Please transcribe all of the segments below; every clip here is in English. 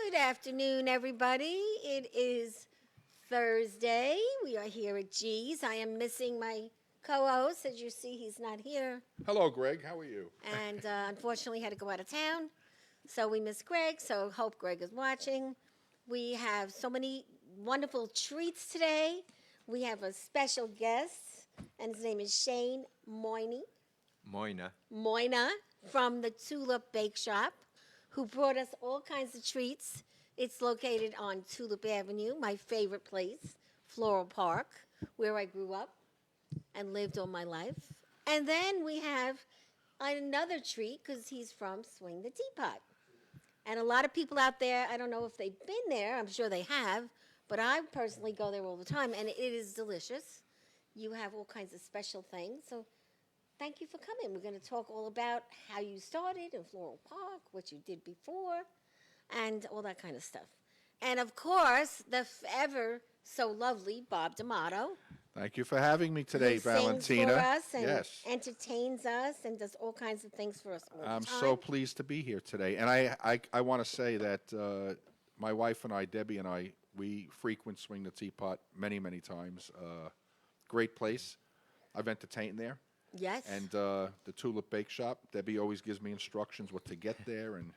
Good afternoon, everybody. It is Thursday. We are here at G's. I am missing my co-host. As you see, he's not here. Hello, Gregg. How are you? And unfortunately, had to go out of town. So we miss Gregg. So hope Gregg is watching. We have so many wonderful treats today. We have a special guest, and his name is Shane Moynagh. Moynagh from the Tulip Bake Shop, who brought us all kinds of treats. It's located on Tulip Avenue, my favorite place, Floral Park, where I grew up and lived all my life. And then we have another treat because he's from Swing the Teapot. And a lot of people out there, I don't know if they've been there, I'm sure they have, but I personally go there all the time, and it is delicious. You have all kinds of special things. So thank you for coming. We're going to talk all about how you started in Floral Park, what you did before, and all that kind of stuff. And, of course, the ever so lovely Bob Damato. Thank you for having me today, Valentina. Sings for us and yes. entertains us and does all kinds of things for us all the time. I'm so pleased to be here today. And I want to say that my wife and I, Debbie and I, we frequent Swing the Teapot many, many times. Great place. I've entertained there. Yes. And the Tulip Bake Shop, Debbie always gives me instructions what to get there, and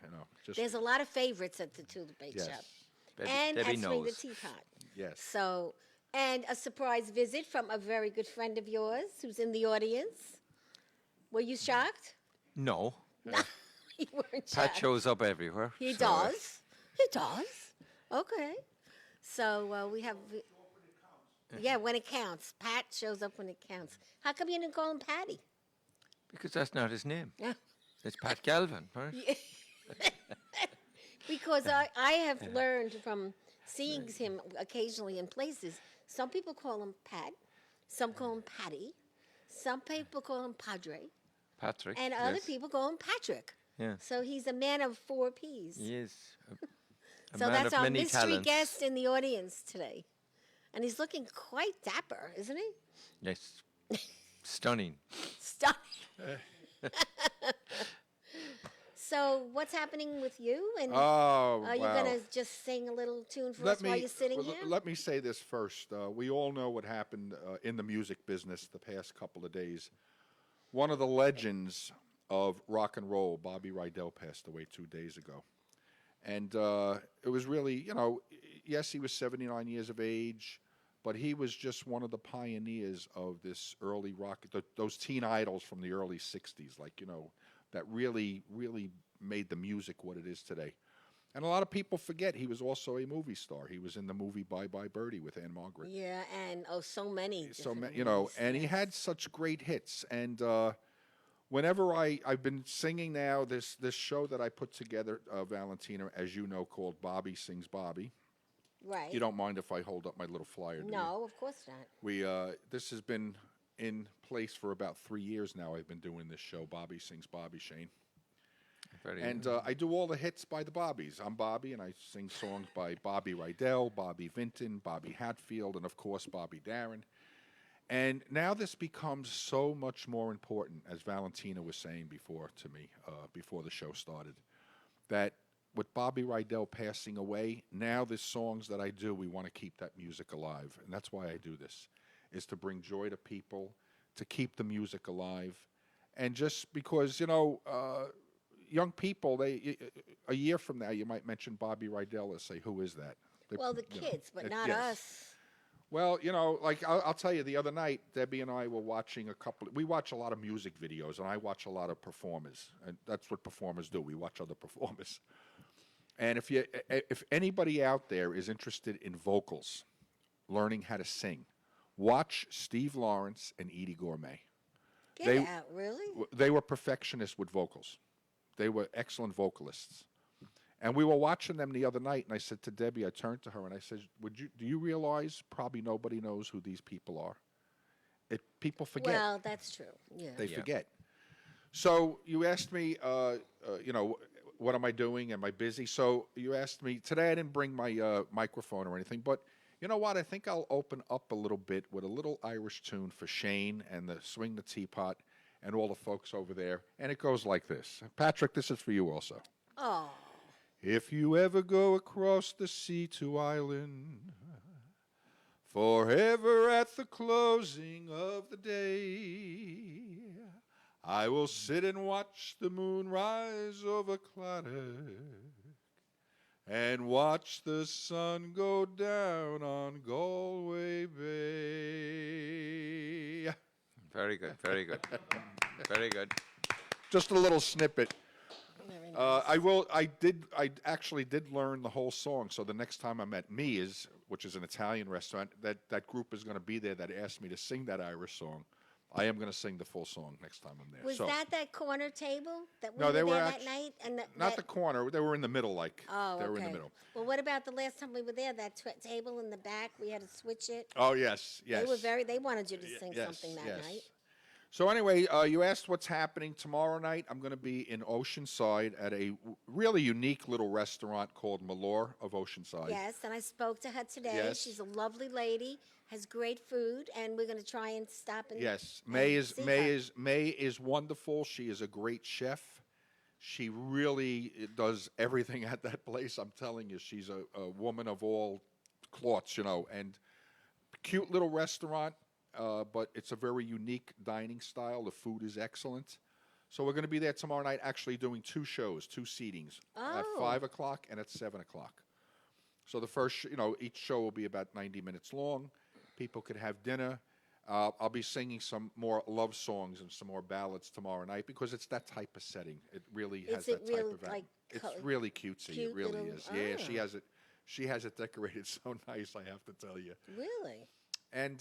just. There's a lot of favorites at the Tulip Bake yes. Shop, Debbie and at Swing knows. the Teapot. Yes. So, and a surprise visit from a very good friend of yours who's in the audience. Were you shocked? No. No, you weren't shocked. Pat shows up everywhere. He so, does. He does. Okay. So we have. Yeah, when it counts. Pat shows up when it counts. How come you didn't call him Patty? Because that's not his name. Yeah. It's Pat Galvin, right? Because I have learned from seeing him occasionally in places, some people call him Pat, some call him Patty, some people call him Padre, Patrick. and other yes. people call him Patrick. Yeah. So he's a man of four P's. He is. A So man that's of our many mystery talents. guest in the audience today. And he's looking quite dapper, isn't he? Yes. Stunning. Stunning. So what's happening with you? And are you going to just sing a little tune for us while you're sitting here? Let me say this first. We all know what happened in the music business the past couple of days. One of the legends of rock and roll, Bobby Rydell, passed away 2 days ago. And it was really, yes, he was 79 years of age, but he was just one of the pioneers of this early rock, those teen idols from the early 60s, that really, really made the music what it is today. And a lot of people forget he was also a movie star. He was in the movie Bye Bye Birdie with Anne Margaret. Yeah, and so many. So many, and he had such great hits. And whenever I've been singing now this show that I put together, Valentina, as you know, called Bobby Sings Bobby. Right. You don't mind if I hold up my little flyer, do you? No, of course not. This has been in place for about 3 years now. I've been doing this show, Bobby Sings Bobby, Shane. And I do all the hits by the Bobbies. I'm Bobby, and I sing songs by Bobby Rydell, Bobby Vinton, Bobby Hatfield, and, of course, Bobby Darin. And now this becomes so much more important, as Valentina was saying before to me, before the show started, that with Bobby Rydell passing away, now the songs that I do, we want to keep that music alive. And that's why I do this, is to bring joy to people, to keep the music alive. And just because, young people, a year from now, you might mention Bobby Rydell and say, who is that? Well, the kids, but not yes. us. Well, I'll tell you, the other night, Debbie and I were watching we watch a lot of music videos, and I watch a lot of performers, and that's what performers do. We watch other performers. And if anybody out there is interested in vocals, learning how to sing, watch Steve Lawrence and Edie Gourmet. Get out, really? They were perfectionists with vocals. They were excellent vocalists. And we were watching them the other night, and I said to Debbie, I turned to her, and I said, do you realize probably nobody knows who these people are? People forget. Well, that's true. Yeah. They forget. So you asked me, what am I doing? Am I busy? So you asked me, today I didn't bring my microphone or anything, but you know what? I think I'll open up a little bit with a little Irish tune for Shane and the Swing the Teapot and all the folks over there. And it goes like this. Patrick, this is for you also. Oh. If you ever go across the sea to Ireland, forever at the closing of the day, I will sit and watch the moon rise over Clonard and watch the sun go down on Galway Bay. Very good, very good. Very good. Just a little snippet. Very nice. I actually did learn the whole song. So the next time I'm at Mia's, which is an Italian restaurant, that group is going to be there that asked me to sing that Irish song. I am going to sing the full song next time I'm there. Was so, that corner table that we No, were they there were that night? And not the corner. They were in the middle, like. Oh, They okay. were in the middle. Well, what about the last time we were there? That table in the back, we had to switch it. Oh, yes, yes. They wanted you to sing something that night. So anyway, you asked what's happening tomorrow night. I'm going to be in Oceanside at a really unique little restaurant called Malore of Oceanside. Yes, and I spoke to her today. Yes. She's a lovely lady, has great food, and we're going to try and stop and Yes, and May see her. May is wonderful. She is a great chef. She really does everything at that place. I'm telling you, she's a woman of all cloths, and cute little restaurant. But it's a very unique dining style. The food is excellent. So we're going to be there tomorrow night actually doing 2 shows, 2 seatings at Oh. 5 o'clock and at 7 o'clock. So the first, each show will be about 90 minutes long. People could have dinner. I'll be singing some more love songs and some more ballads tomorrow night because it's that type of setting. It really has Is it that type real, of like, It's co- really cutesy. cute It really little- is. Yeah, she Ah. has it. She has it decorated so nice, I have to tell you. Really? And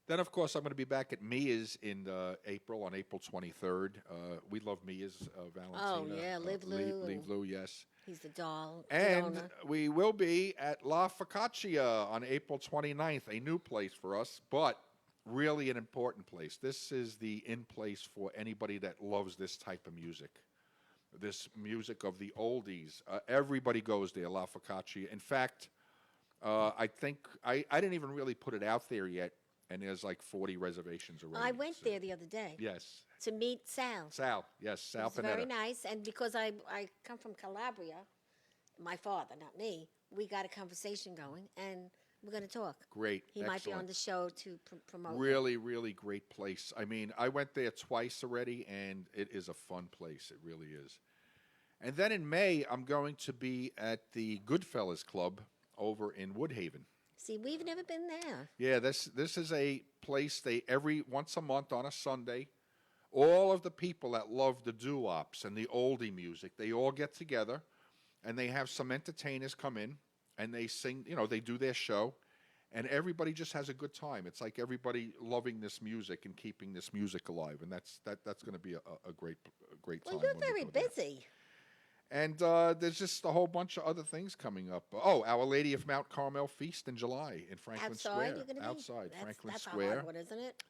then, of course, I'm going to be back at Mia's in April, on April 23rd. We love Mia's, Valentina. Oh, yeah, Live Lou Live and- Lou, yes. He's the doll. And Fiona. we will be at La Focaccia on April 29th, a new place for us, but really an important place. This is the in-place for anybody that loves this type of music, this music of the oldies. Everybody goes there, La Focaccia. In fact, I think I didn't even really put it out there yet, and there's like 40 reservations already. I went So- there the other day Yes. to meet Sal. Sal, yes, Sal It was very Panetta. nice, and because I come from Calabria, my father, not me, we got a conversation going, and we're going to talk. Great, He might be on excellent. the show to promote. Really, really great place. I mean, I went there twice already, and it is a fun place. It really is. And then in May, I'm going to be at the Goodfellas Club over in Woodhaven. See, we've never been there. Yeah, this is a place every once a month on a Sunday, all of the people that love the doo-wops and the oldie music, they all get together, and they have some entertainers come in, and they sing, they do their show, and everybody just has a good time. It's like everybody loving this music and keeping this music alive, and that's going to be a great time. Well, you're when we very go there. busy. And there's just a whole bunch of other things coming up. Oh, Our Lady of Mount Carmel Feast in July in Franklin Outside, Square. you're going to be? Outside, Franklin that's Square. a hard one, isn't it?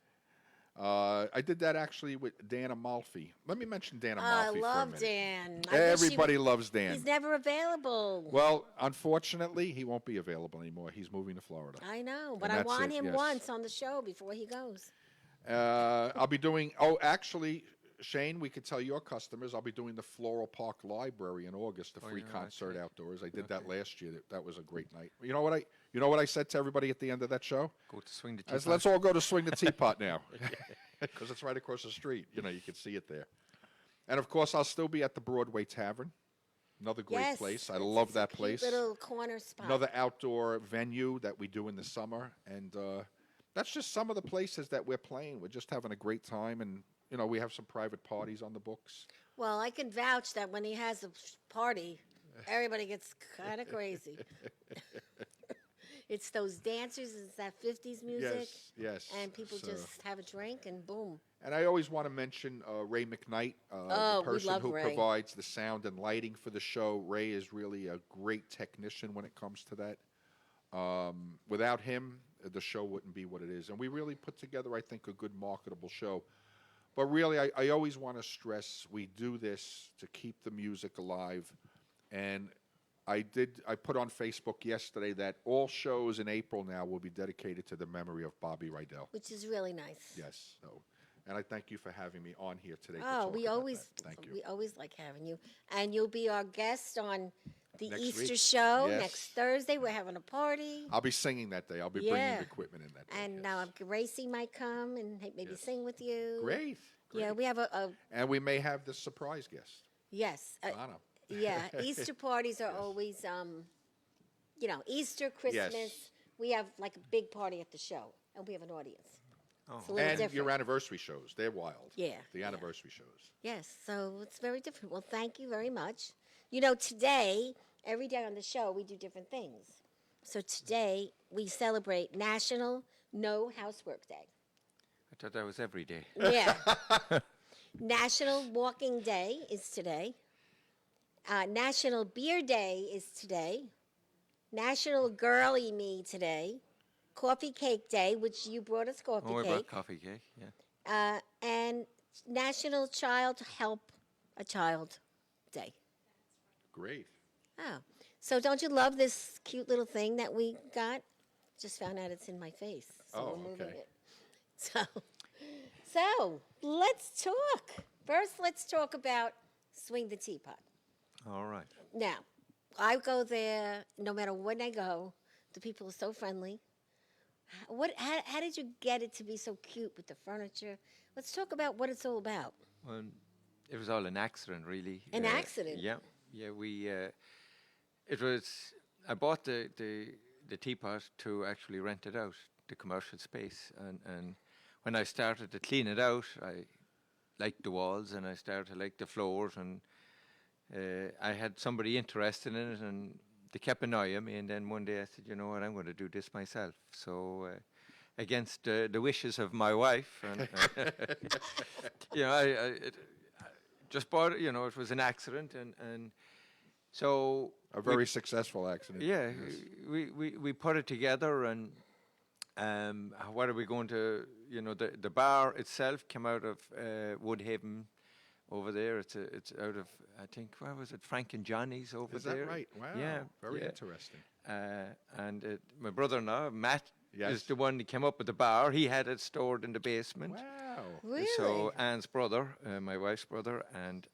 I did that actually with Dan Amalfi. Let me mention Dan I Amalfi love for a minute. Dan. I wish he Everybody would- loves Dan. He's never available. Well, unfortunately, he won't be available anymore. He's moving to Florida. I know, but And I that's want it, him yes. once on the show before he goes. I'll be doing. Oh, actually, Shane, we could tell your customers I'll be doing the Floral Park Library in August, a free yeah, concert okay. outdoors. I did that last year. That was a great night. You know what I said to everybody at the end of that show? Go to swing the I said, teapot. let's all go to Swing the Teapot now, because it's right across the street. You can see it there. And of course, I'll still be at the Broadway Tavern, another great Yes, place. I it's- love it's a that cute place. Little corner spot. Another outdoor venue that we do in the summer, and that's just some of the places that we're playing. We're just having a great time, and we have some private parties on the books. Well, I can vouch that when he has a party, everybody gets kind of crazy. It's those dancers, it's that 50s music. Yes. And people So- just have a drink and boom. And I always want to mention Ray McKnight, Oh, the we person love who Ray. provides the sound and lighting for the show. Ray is really a great technician when it comes to that. Without him, the show wouldn't be what it is. And we really put together, I think, a good marketable show. But really, I always want to stress we do this to keep the music alive. And I put on Facebook yesterday that all shows in April now will be dedicated to the memory of Bobby Rydell. Which is really nice. Yes. So And I thank you for having me on here today. to Oh, talk we about always that. Thank you. we always like having you, and you'll be our guest on the Next Easter week. show Yes. next Thursday. We're having a party, I'll be singing that day. I'll be bringing Yeah. the equipment in that day. and yes. Gracie might come and maybe Yes. sing with you. Great. Yeah, great. we have a And we may have the surprise guest. yes. Anna. Yeah, Easter parties are Yes. always, Easter, Christmas. Yes. We have like a big party at the show, and we have an audience. Oh. It's a little And different. your anniversary shows. They're wild. Yeah, The yeah. anniversary shows. Yes, so it's very different. Well, thank you very much. Today, every day on the show, we do different things. So today, we celebrate National No Housework Day. I thought that was every day. Yeah. National Walking Day is today. National Beer Day is today. National Girly Me today. Coffee Cake Day, which you brought us coffee Oh, I cake. brought coffee cake. Yeah. And National Child Help a Child Day. Great. Oh, so don't you love this cute little thing that we got? Just found out it's in my face, so Oh, we're moving okay. it. So let's talk. First, let's talk about Swing the Teapot. All right. Now, I go there no matter when I go. The people are so friendly. How did you get it to be so cute with the furniture? Let's talk about what it's all about. Well, it was all an accident, really. An accident? Yeah. Yeah. We. It was. I bought the teapot to actually rent it out, the commercial space, and when I started to clean it out, I liked the walls and I started to like the floors, and I had somebody interested in it, and they kept annoying me, and then one day I said, you know what, I'm going to do this myself. So against the wishes of my wife, and I just bought it. It was an accident, and so A very successful accident. yeah, Yes. we put it together, and what are we going to? The bar itself came out of Woodhaven over there. It's out of, I think, where was it? Frank and Johnny's over Is there. that right? Wow. Yeah. Very yeah. interesting. And my brother-in-law, Matt, Yes. is the one that came up with the bar. He had it stored in the basement. Wow. Really? So Anne's brother, my wife's brother, and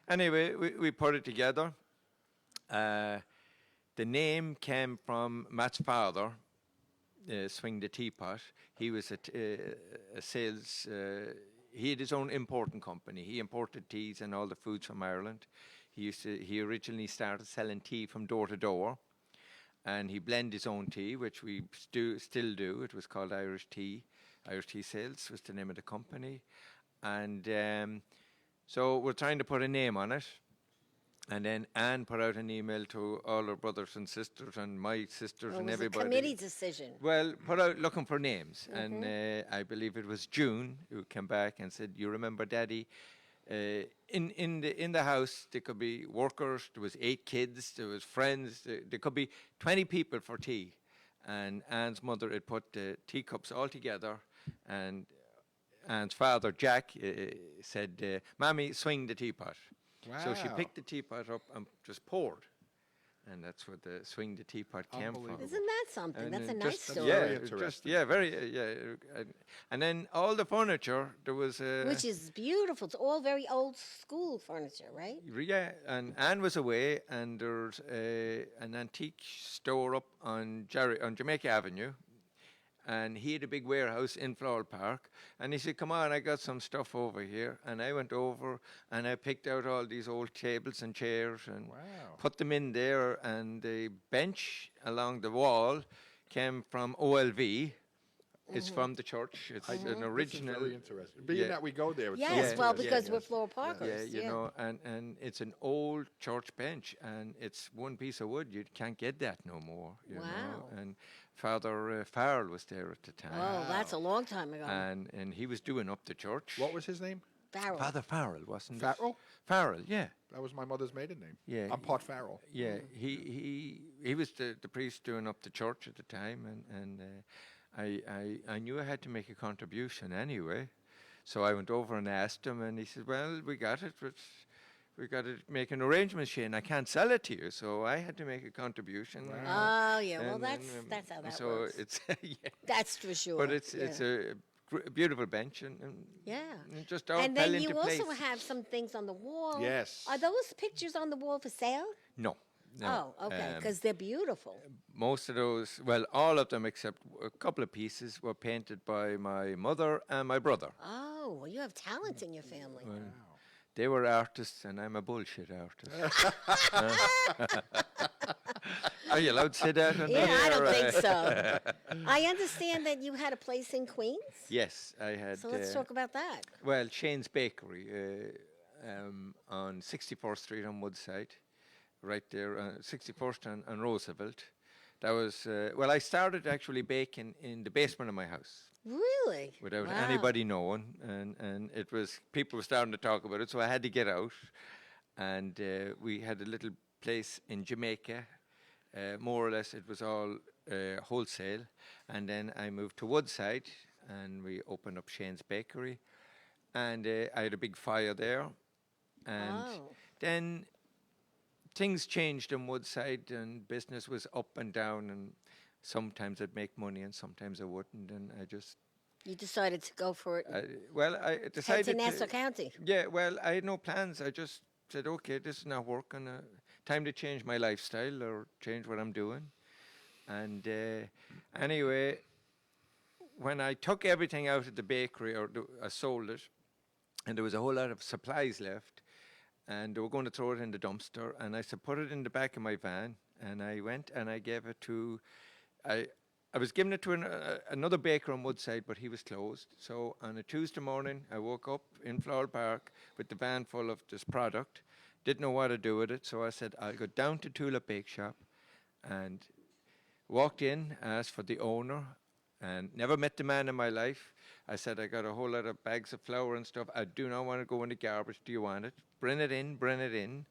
anyway, we put it together. The name came from Matt's father, Swing the Teapot. He was a sales. He had his own importing company. He imported teas and all the foods from Ireland. He originally started selling tea from door to door, and he blended his own tea, which we still do. It was called Irish Tea. Irish Tea Sales was the name of the company, and so we're trying to put a name on it. And then Anne put out an email to all her brothers and sisters and my sisters Or and was it everybody. a committee decision? Well, put out looking for names, and I believe it was June who came back and said, "You remember, Daddy? In the house there could be workers. There was 8 kids. There was friends. There could be 20 people for tea." And Anne's mother had put the teacups all together, and Anne's father Jack said, "Mommy, swing the teapot." So she Wow. picked the teapot up and just poured, and that's where the swing the teapot came from. Unbelievable. Isn't that something? That's a then nice just- story. Yeah, Very just interesting. very. And then all the furniture there was. Which is beautiful. It's all very old school furniture, right? Yeah, and Anne was away, and there's an antique store up on Jamaica Avenue, and he had a big warehouse in Floral Park, and he said, "Come on, I got some stuff over here," and I went over and I picked out all these old tables and chairs and Wow. put them in there, and the bench along the wall came from OLV. It's from the church. It's an This is original. very interesting. Being yeah. that we go there, it's so Yes, Yeah, well, interesting. because yeah, we're Yes. Floral Parkers. Yeah, and it's an old church bench, and it's one piece of wood. You can't get that no more. You Wow. know? And Father Farrell was there at the time, Oh, that's a long time ago. and he was doing up the church. What was his name? Farrell. Father Farrell, wasn't it? Farrell? Farrell, yeah. That was my mother's maiden name. Yeah. I'm Pot Farrell. Yeah, he was the priest doing up the church at the time, and I knew I had to make a contribution anyway, so I went over and asked him, and he said, "Well, we got it, but we got to make an arrangement, Shane. I can't sell it to you, so I had to make a contribution." Oh, yeah. Well, And- that's how that so works. it's yeah, That's for sure. but it's yeah. a beautiful bench, and Yeah. and just all And fell then into you place. also have some things on the wall. Yes. Are those pictures on the wall for sale? No. No. Oh, okay, because they're beautiful. Most of those, well, all of them except a couple of pieces were painted by my mother and my brother. Oh, well, you have talent in your family. They were artists, and I'm a bullshit artist. Are you allowed to say that? On Yeah, the I air? don't think so. I understand that you had a place in Queens. Yes, I had. So let's talk about that. Well, Shane's Bakery on 64th Street on Woodside, right there, 61st and Roosevelt. That was, well, I started actually baking in the basement of my house Really? without Wow. anybody knowing. And it was, people were starting to talk about it, so I had to get out. And we had a little place in Jamaica. More or less, it was all wholesale. And then I moved to Woodside, and we opened up Shane's Bakery. And I had a big fire there. And then things changed in Woodside, and business was up and down, and sometimes I'd make money and sometimes I wouldn't, and I just... You decided to go for it. I Head decided to Nassau County. Yeah, well, I had no plans. I just said, okay, this is not working. Time to change my lifestyle or change what I'm doing. And anyway, when I took everything out of the bakery, or I sold it, and there was a whole lot of supplies left, and they were going to throw it in the dumpster, and I said, put it in the back of my van, and I went and I gave it to, I was giving it to another baker on Woodside, but he was closed. So on a Tuesday morning, I woke up in Floral Park with the van full of this product, didn't know what to do with it, so I said, I'll go down to Tulip Bake Shop, and walked in, asked for the owner, and never met the man in my life. I said, I got a whole lot of bags of flour and stuff. I do not want to go in the garbage. Do you want it? Bring it in, bring it in.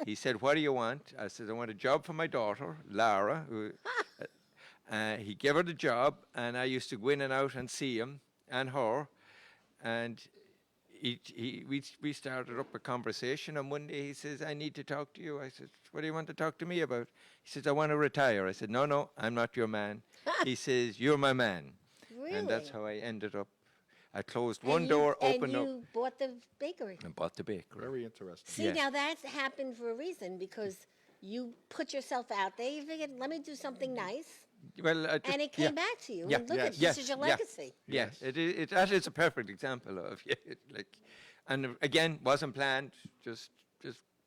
He said, what do you want? I said, I want a job for my daughter, Lara. He gave her the job, and I used to go in and out and see him and her. And we started up a conversation, and one day he says, I need to talk to you. I said, what do you want to talk to me about? He says, I want to retire. I said, no, I'm not your man. He says, you're my man. Really? And that's how I ended up. I closed one door, opened up. And you bought the bakery. And bought the bakery. Very interesting. See, Yeah. now that's happened for a reason, because you put yourself out there. You figured, let me do something nice. Well, And it came back to you. Yeah. And look at Yes. this is your Yeah. legacy. Yes, that is a perfect example of and again, wasn't planned, just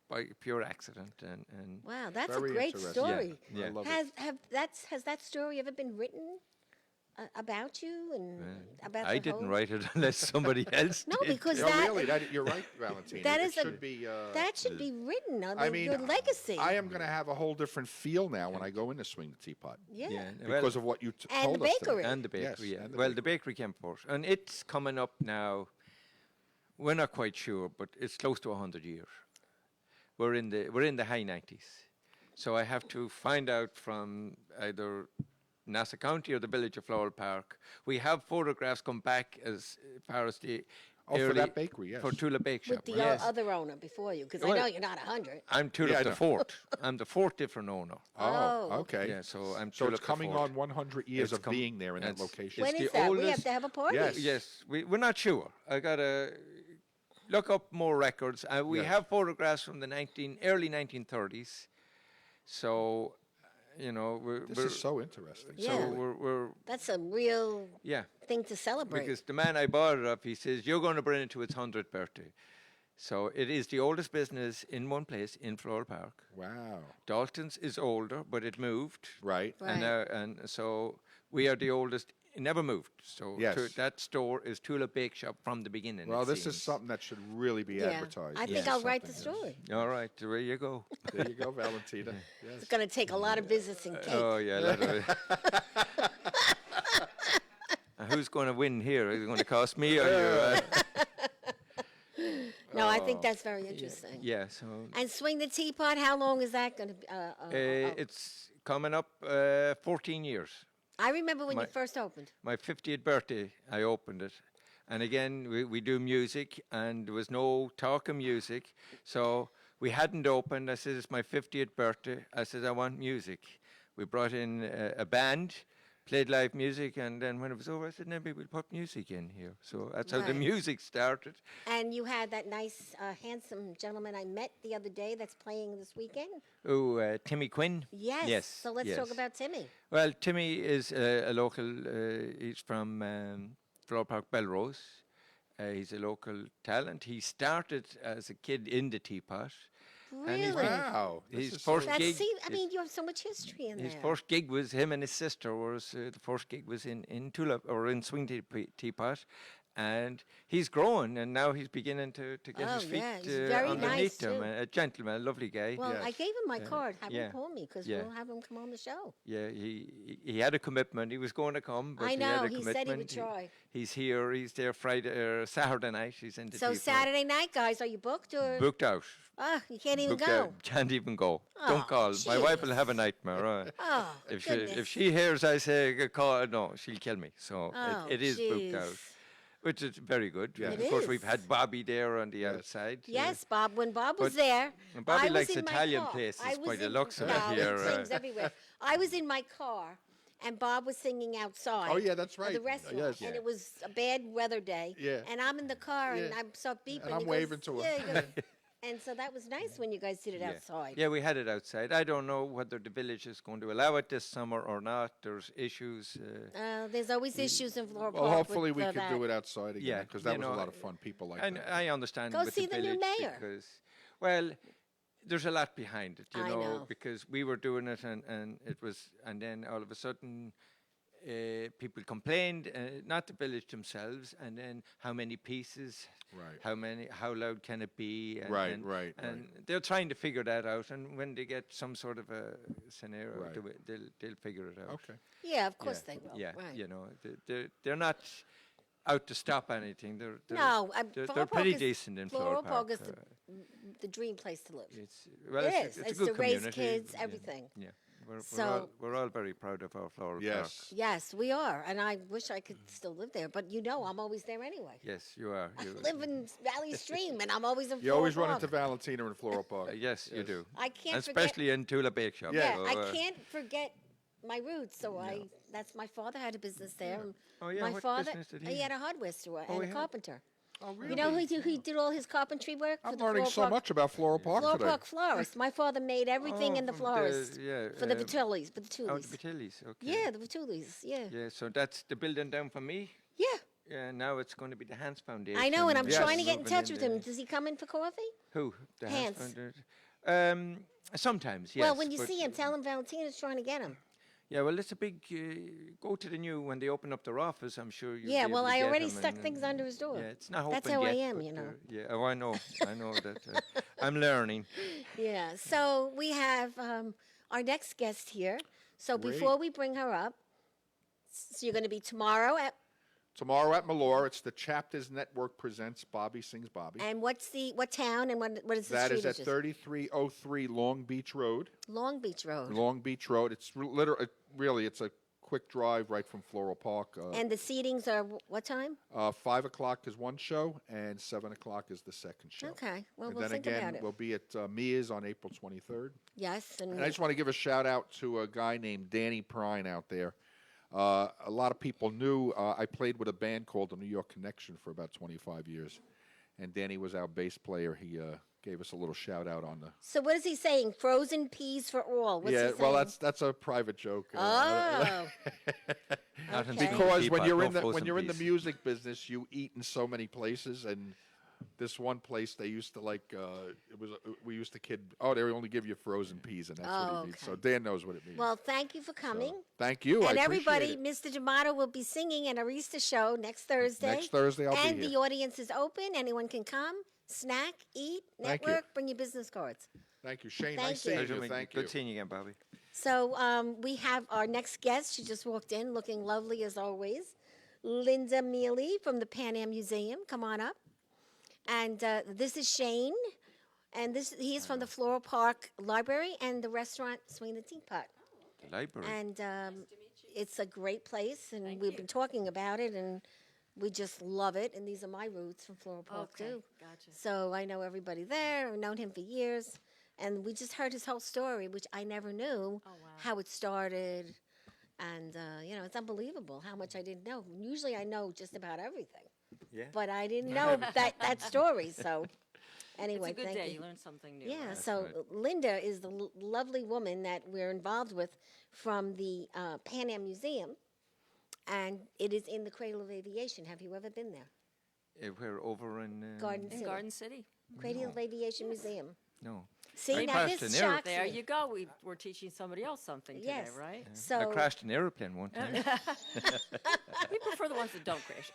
by pure accident, and Wow, that's Very a great interesting. story. Yeah. I love Has it. has that story ever been written about you and about I the didn't whole- write it unless somebody else No, did. because No, that really, you're right, Valentina. that It is a- should be. that should be written on I mean, your legacy. I am going to have a whole different feel now when I go in to swing the teapot yeah. because of what you And told the us today. bakery. And the bakery, Yes, yeah. and the Well, the bakery came first, and it's coming up now. We're not quite sure, but it's close to 100 years. We're in the high 90s, so I have to find out from either Nassau County or the village of Floral Park. We have photographs come back as far as the Oh, for early- that bakery, yes. for Tulip Bake Shop. With the yes. other owner before you, because I Well- know you're not 100. I'm Tulip Yeah, I the know. fourth. I'm the fourth different owner. Oh, Oh, okay. Yeah, so I'm So Tulip it's the coming fourth. on 100 years It's of being there in that it's- location. When it's is the that? We have oldest- to have a party. Yes. Yes, we're not sure. I gotta look up more records. We Yes. have photographs from the early 1930s. So, This is so interesting. Yeah. so we're That's a real yeah. thing to celebrate. Because the man I bought it off, he says, you're going to bring it to its 100th birthday. So it is the oldest business in one place in Floral Park. Wow. Dalton's is older, but it moved. Right. Right. And so we are the oldest. It never moved. So Yes. that store is Tulip Bake Shop from the beginning. Well, it this is seems. something that should really be yeah. advertised. I This think is I'll write the something, story. All right, there you go. yes. There you go, Valentina. Yes. It's going to take a lot of business and cake. Oh, yeah. Who's going to win here? Is it going to cost me or you? No, I think that's very interesting. Yeah, so And Swing the Teapot, how long is that going to be? it's coming up 14 years. I remember when you my- first opened. My 50th birthday, I opened it. And again, we do music, and there was no talk of music. So we hadn't opened. I said, it's my 50th birthday. I said, I want music. We brought in a band, played live music, and then when it was over, I said, maybe we'll put music in here. So that's how the Right. music started. And you had that nice, handsome gentleman I met the other day that's playing this weekend. Oh, Timmy Quinn? Yes. Yes. So let's talk about Timmy. Well, Timmy is a local, he's from Flower Park, Belrose. He's a local talent. He started as a kid in the Teapot. And Really? Wow. his This is first That's, gig. see, I mean, you have so much history in His there. first gig was him and his sister. The first gig was in Tulip or in Swing Teapot, and he's growing, and now he's beginning to get Oh, his feet yeah, he's very underneath nice, him. too. A gentleman, a lovely guy. Well, I Yes. gave him my card. Have yeah. him call me because Yeah. we'll have him come on the show. Yeah, he had a commitment. He was going to come, but I he had know, a he commitment. said he would try. He's here. He's there Saturday night. He's in the So Teapot. Saturday night, guys, are you booked or? Booked out. Oh, you can't even Booked go. out. Can't even go. Oh, Don't call. My wife will jeez. have a nightmare. Oh, If goodness. she hears I say call, no, she'll kill me. So Oh, it is booked out, jeez. which is very good. Yeah. It Of course, we've is. had Bobby there on the outside. Yes, Bob. When Bob was but- there, and Bobby I was likes in my Italian car. places I by was the in- looks of it no, here, things everywhere. I was in my car, and Bob was singing outside. Oh, yeah, that's At right. the restaurant, Yes. and it was a bad weather day. Yeah. And I'm in the car, and Yeah. I'm so beeping. And I'm He waving goes, to yeah, him. he goes- and so that was nice when you guys did it outside. Yeah, we had it outside. I don't know whether the village is going to allow it this summer or not. There's issues. There's always issues in Flora Well, Park. hopefully with, we can that. do it outside again Yeah, because that you was know, a lot of fun. People like And that. I understand Go with see the the new village mayor. because, well, there's a lot behind it, you I know, know. because we were doing it and it was, and then all of a sudden people complained, not the village themselves, and then how many pieces, Right. how loud can it be, and, Right, and, right, and right. they're trying to figure that out, and when they get some sort of a scenario, Right. they'll figure it out. Okay. Yeah, of course yeah. they will. Yeah, right. you know, they're not out to stop anything. They're No, they're Floral pretty Park is- decent in Floral Floral Park. Park is the dream place to live. It's well, It it's, is. it's It's a good to raise community. kids, Yeah, everything. Yeah, So- we're all very proud of our Floral Park. Yes. Yes, we are, and I wish I could still live there. But you know, I'm always there anyway. Yes, you are. I You, live in Valley Stream, and I'm always in. You always Floral run into Park. Valentina in Floral Park. yes, you Yes. do. I can't forget. Especially in Tulip Bake Shop. Yeah. Yeah, so, I can't forget my roots. So that's my father had a business there. And Oh, yeah, my what father, business did he had have? a hardware store Oh, and he a had- carpenter. Oh, really? You know who did all his carpentry work for I'm the learning Floral so Park? much about Floral Park Floral today. Park florist. My father made everything in the from florist yeah, for the Batulis. Oh, the Batulis. Batelis, okay. Yeah, the Batulis. Yeah. Yeah, so that's the building down for me. Yeah. Yeah, now it's going to be the Hans Foundation. I know, and I'm Yes. trying to get in moving touch with him. there. Does he come in for coffee? Who? The Hans. Foundation? Sometimes, yes. Well, when you but- see him, tell him Valentina's trying to get him. Yeah, well, it's a big. Go to the new when they open up their office. I'm sure you. Yeah, well, I already stuck things under his door. Yeah, it's not That's open how I yet, am, but, you know. Yeah, oh, I know. I know that. I'm learning. Yeah. So we have our next guest here. So Great. before we bring her up, so you're going to be tomorrow Tomorrow at Malore, it's the Chapters Network presents Bobby Sings Bobby. and what town and what is the That street? is at address? 3303 Long Beach Road. Long Beach Road. Long Beach Road. It's really, it's a quick drive right from Floral Park. And the seatings are what time? 5 o'clock is one show, and 7 o'clock is the second show. Okay. Well, And we'll then think again, about it. we'll be at Mia's on April 23rd. Yes. And I just want to give a shout out to a guy named Danny Prine out there. A lot of people knew I played with a band called the New York Connection for about 25 years. And Danny was our bass player. He gave us a little shout out on the. So what is he saying? Frozen peas for all. What's yeah, he well, saying? that's a private joke. Oh. Not in Okay. Swing Because Teapot, when you're no in the frozen when peas. music business, you eat in so many places, and this one place they used to we used to kid. Oh, they only give you frozen peas, and that's what Oh, he means. So okay. Dan knows what it means. Well, thank you for coming. So, thank you. And I everybody, appreciate it. Mr. Damato will be singing at Arista show next Thursday. Next Thursday, I'll and be the here. audience is open. Anyone can come, snack, eat, Thank you. network, bring your business cards. Thank you, Shane. Thank Nice seeing you. Pleasure, you. mate. Thank Good you. seeing you again, Bobby. So we have our next guest. She just walked in looking lovely as always. Linda Mealy from the Pan Am Museum. Come on up. And this is Shane. And he is from the Floral Park Library and the restaurant Swing the Teapot. The library. And it's a great place, and we've been talking about it, and we just love it. And these are my roots from Floral Park, Okay, too. gotcha. So I know everybody there. I've known him for years. And we just heard his whole story, which I never knew Oh, wow. how it started. And, it's unbelievable how much I didn't know. Usually I know just about everything. Yeah. But I didn't know that story. So, anyway, It's a good thank day. you. You learn something new. Yeah, right? so right. Linda is the lovely woman that we're involved with from the Pan Am Museum, and it is in the Cradle of Aviation. Have you ever been there? We're over in Garden In City. Garden City. Cradle of Aviation Museum. No. See, I now crashed this an air- shocks There me. you go. We're teaching somebody else something today, Yes. right? I So, crashed an airplane one time. We prefer the ones that don't crash.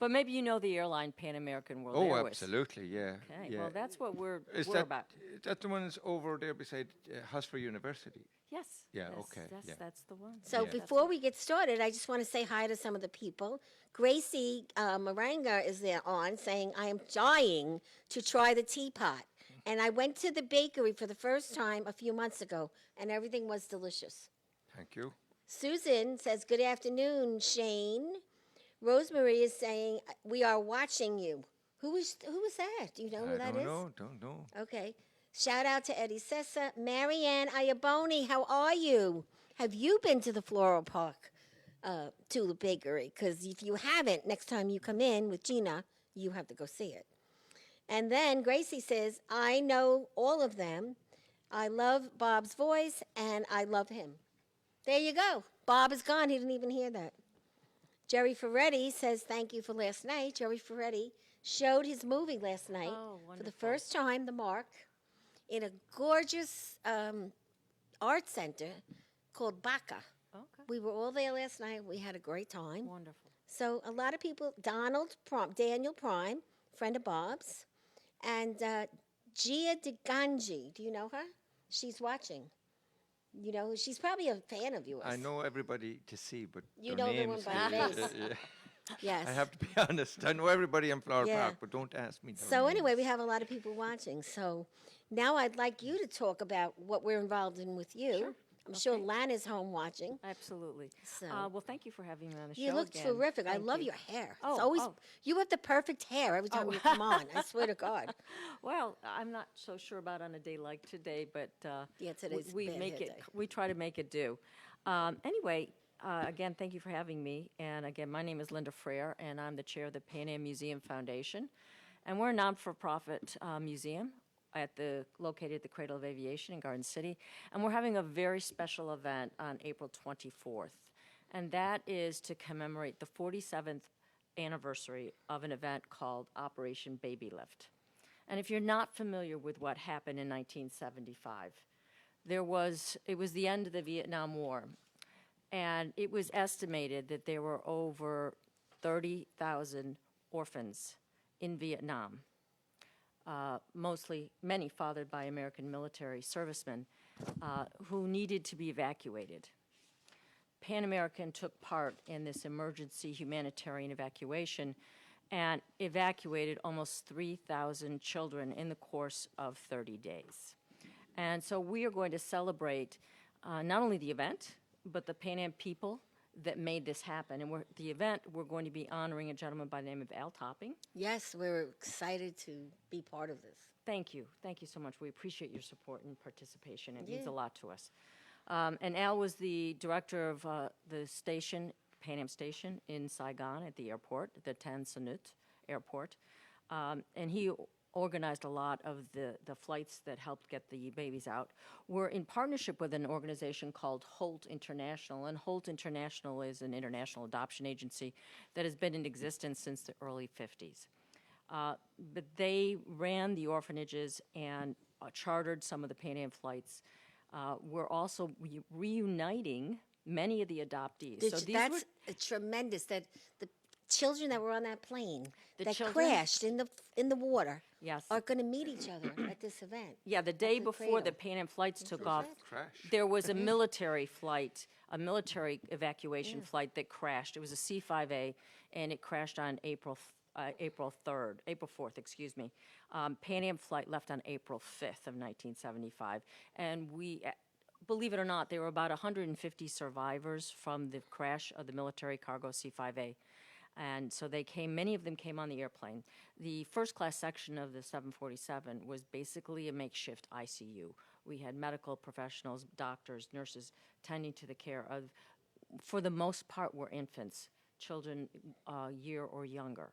But maybe you know the airline Pan American World Oh, Airways. absolutely, yeah. Okay, yeah. well, that's what we're Is about. that the ones over there beside Hofstra University? Yes. Yeah, yes, okay, Yes, yeah. that's the one. so Yeah. before we get started, I just want to say hi to some of the people. Gracie Maranga is there on saying, I am dying to try the teapot. And I went to the bakery for the first time a few months ago, and everything was delicious. Thank you. Susan says, good afternoon, Shane. Rosemary is saying, we are watching you. Who was that? Do you know who that is? Don't know. Okay. Shout out to Eddie Sessa. Marianne Ayaboni, how are you? Have you been to the Floral Park Tulip Bakery? Because if you haven't, next time you come in with Gina, you have to go see it. And then Gracie says, I know all of them. I love Bob's voice, and I love him. There you go. Bob is gone. He didn't even hear that. Jerry Ferretti says, thank you for last night. Jerry Ferretti showed his movie last night Oh, for the wonderful. first time, The Mark, in a gorgeous art center called Baca. Okay. We were all there last night. We had a great time. Wonderful. So a lot of people, Daniel Prime, friend of Bob's, and Gia DeGanji. Do you know her? She's watching. You know, she's probably a fan of yours. I know everybody to see, but You their know them names, by yeah, face. yeah. Yes. I have to be honest. I know everybody in Flower Yeah. Park, but don't ask me. their So anyway, names. we have a lot of people watching. So now I'd like you to talk about what we're involved in with you. Sure. I'm sure Okay. Lana's home watching. Absolutely. So Well, thank you for having me on the show. you look again. terrific. I Thank love you. your hair. Oh, It's always oh. you have the perfect hair every time Oh. you come on. I swear to God. Well, I'm not so sure about on a day like today, but Yeah, today's a we bad make hair it. day. We try to make it do. Anyway, again, thank you for having me. And again, my name is Linda Freire, and I'm the chair of the Pan Am Museum Foundation, and we're a non-for-profit museum located at the Cradle of Aviation in Garden City, and we're having a very special event on April 24th, and that is to commemorate the 47th anniversary of an event called Operation Babylift. And if you're not familiar with what happened in 1975, it was the end of the Vietnam War, and it was estimated that there were over 30,000 orphans in Vietnam. Many fathered by American military servicemen who needed to be evacuated. Pan American took part in this emergency humanitarian evacuation and evacuated almost 3,000 children in the course of 30 days. And so we are going to celebrate not only the event, but the Pan Am people that made this happen. And we're going to be honoring a gentleman by the name of Al Topping. Yes, we're excited to be part of this. Thank you. Thank you so much. We appreciate your support and participation. It means Yeah. a lot to us. And Al was the director of the station, Pan Am Station in Saigon at the airport, the Tan Son Nhut Airport. And he organized a lot of the flights that helped get the babies out. We're in partnership with an organization called Holt International, and Holt International is an international adoption agency that has been in existence since the early 50s. But they ran the orphanages and chartered some of the Pan Am flights. We're also reuniting many of the adoptees. That's tremendous that the children that were on that plane The that children? crashed in the water Yes. are going to meet each other at this event. Yeah, the day the before the cradle. Pan Am flights took off, Crash. there was a military flight, a military evacuation flight that crashed. It was a C-5A, and it crashed on April 4th, excuse me. Pan Am flight left on April 5th of 1975, and believe it or not, there were about 150 survivors from the crash of the military cargo C-5A. And so many of them came on the airplane. The first class section of the 747 was basically a makeshift ICU We had medical professionals, doctors, nurses tending to the care of, for the most part, were infants, children a year or younger.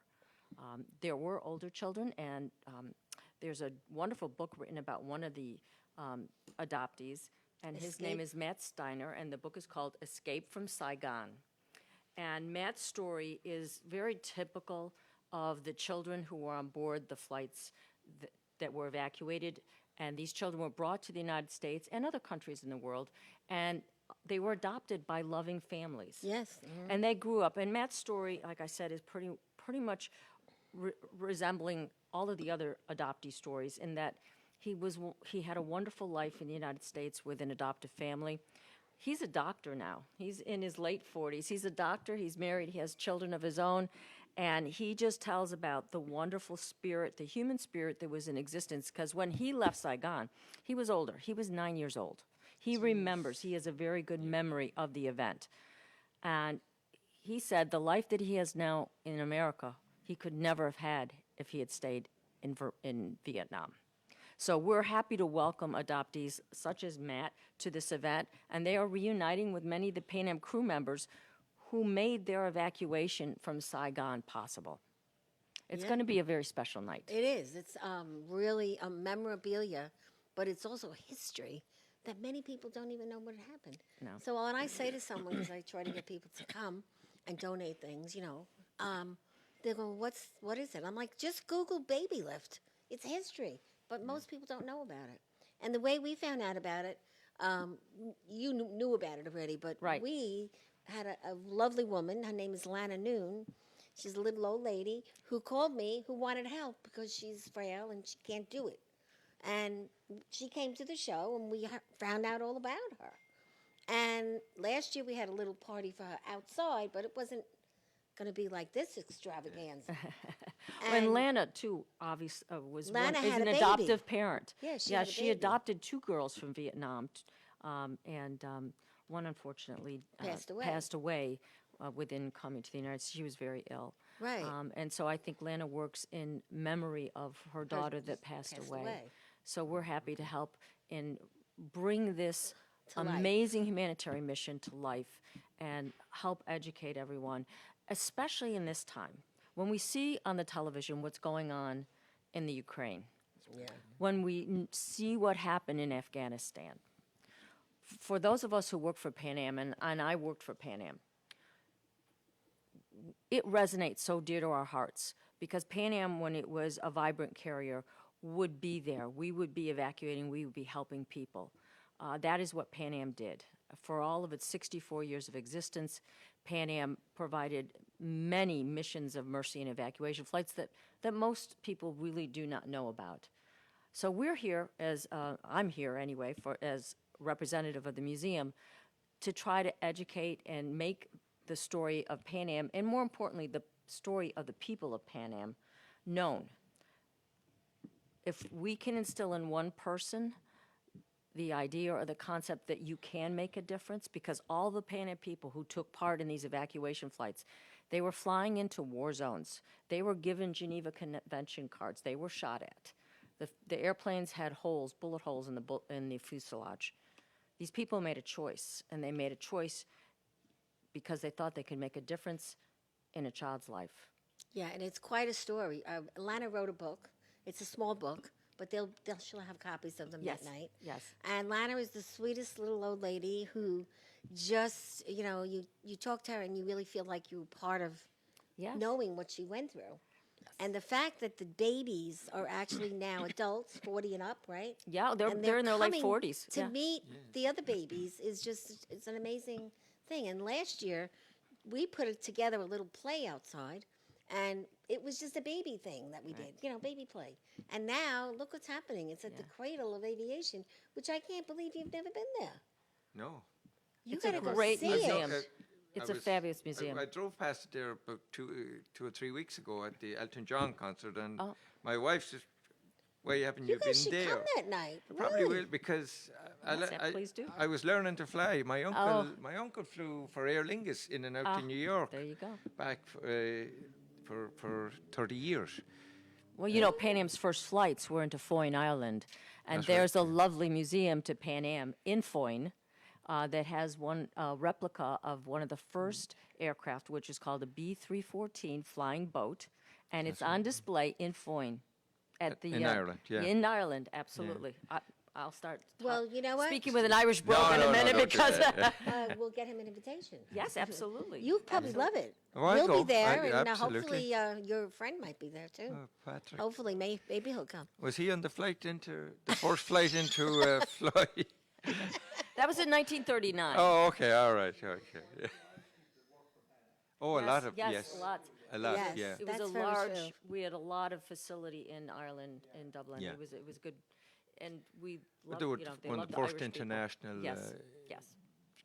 There were older children, and there's a wonderful book written about one of the adoptees, and his name is Matt Steiner, and the book is called Escape from Saigon. And Matt's story is very typical of the children who were on board the flights that were evacuated, and these children were brought to the United States and other countries in the world, and they were adopted by loving families. Yes. And they grew up. And Matt's story, like I said, is pretty much resembling all of the other adoptee stories in that he had a wonderful life in the United States with an adoptive family. He's a doctor now. He's in his late 40s. He's a doctor. He's married. He has children of his own. And he just tells about the wonderful spirit, the human spirit that was in existence. Because when he left Saigon, he was older. He was 9 years old. He remembers. He has a very good memory of the event. And he said the life that he has now in America, he could never have had if he had stayed in Vietnam. So we're happy to welcome adoptees such as Matt to this event, and they are reuniting with many of the Pan Am crew members who made their evacuation from Saigon possible. It's going to be a very special night. It is. It's really a memorabilia, but it's also history that many people don't even know what happened. No. So when I say to someone, because I try to get people to come and donate things, they go, what is it? I'm like, just Google Babylift. It's history. But most people don't know about it. And the way we found out about it, you knew about it already, but Right. we had a lovely woman. Her name is Lana Noon. She's a little old lady who called me who wanted help because she's frail and she can't do it. And she came to the show, and we found out all about her. And last year we had a little party for her outside, but it wasn't going to be like this extravaganza. And Lana, too, obviously, is Lana had an a baby. adoptive parent. Yeah, she had a she baby. adopted 2 girls from Vietnam, and one unfortunately Passed away. within coming to the United States. She was very ill. Right. And so I think Lana works in memory of her daughter that passed away. So we're happy to help and bring this To life. amazing humanitarian mission to life and help educate everyone, especially in this time. When we see on the television what's going on in the Ukraine, when we see what happened in Afghanistan, for those of us who work for Pan Am, and I worked for Pan Am, it resonates so dear to our hearts because Pan Am, when it was a vibrant carrier, would be there. We would be evacuating. We would be helping people. That is what Pan Am did. For all of its 64 years of existence, Pan Am provided many missions of mercy and evacuation flights that most people really do not know about. So we're here, I'm here anyway, as representative of the museum, to try to educate and make the story of Pan Am, and more importantly, the story of the people of Pan Am, known. If we can instill in one person the idea or the concept that you can make a difference, because all the Pan Am people who took part in these evacuation flights, they were flying into war zones. They were given Geneva Convention cards. They were shot at. The airplanes had holes, bullet holes in the fuselage. These people made a choice, and they made a choice because they thought they could make a difference in a child's life. Yeah, and it's quite a story. Lana wrote a book. It's a small book, but she'll have copies of them that night. Yes. And Lana is the sweetest little old lady who just, you talk to her and you really feel like you're part of knowing what she went through. Yes. And the fact that the babies are actually now adults, 40 and up, right? Yeah, they're in their late 40s. To meet the other babies is just, it's an amazing thing. And last year, we put together a little play outside, and it was just a baby thing that we did, baby play. And now, look what's happening. It's at the Cradle of Aviation, which I can't believe you've never been there. No. You got to go great see museum. it. It's a fabulous museum. I drove past it there about two or 3 weeks ago at the Elton John concert, and my wife said, "Why haven't you You guys been should there?" come that night. I probably Really. will because please do. I was learning to fly. My uncle flew for Aer Lingus in and out to New York. There you go. Back for 30 years. Well, you know, Pan Am's first flights were into Foyne, Ireland, and That's right, there's a lovely museum to Pan Am in Foyne that has one replica of one of the first aircraft, which is called a B-314 flying boat, and it's on display in Foyne. In Ireland, yeah. In Ireland, absolutely. I'll start Well, you know what? speaking with an Irish brogue in a minute don't do because... that. We'll get him an invitation. Yes, absolutely. You probably love it. Oh, I We'll go. be there, I- and absolutely. hopefully your friend might be there too. Oh, Patrick. Hopefully, maybe he'll come. Was he on the first flight into Fly? That was in 1939. Oh, okay, all right, okay. Yeah. Oh, a lot of, yes, lots. A lot, Yes. yeah. It was That's a very large. true. We had a lot of facility in Ireland, in Dublin. Yeah. It was good, and we But loved, they were you know, they one of loved the the first Irish people. international Yes, yes,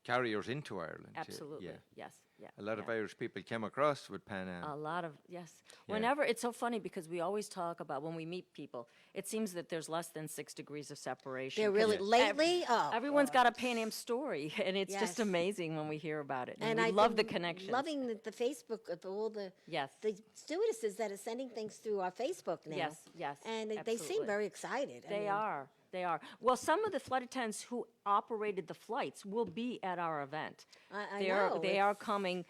carriers into Ireland. absolutely, Yeah. yes, yeah. A lot of yeah. Irish people came across with Pan Am. A lot of yes. Yeah. Whenever it's so funny because we always talk about when we meet people, it seems that there's less than 6 degrees of separation. They're 'cause really lately. Oh, everyone's got a Pan Am story, and it's Yes. just amazing when we hear about it. and we I've love the been connections. Loving the Facebook of all the Yes. stewardesses that are sending things through our Facebook now. Yes, yes, and they seem absolutely. very excited. I They mean, are. They are. Well, some of the flight attendants who operated the flights will be at our event. I They know, They are coming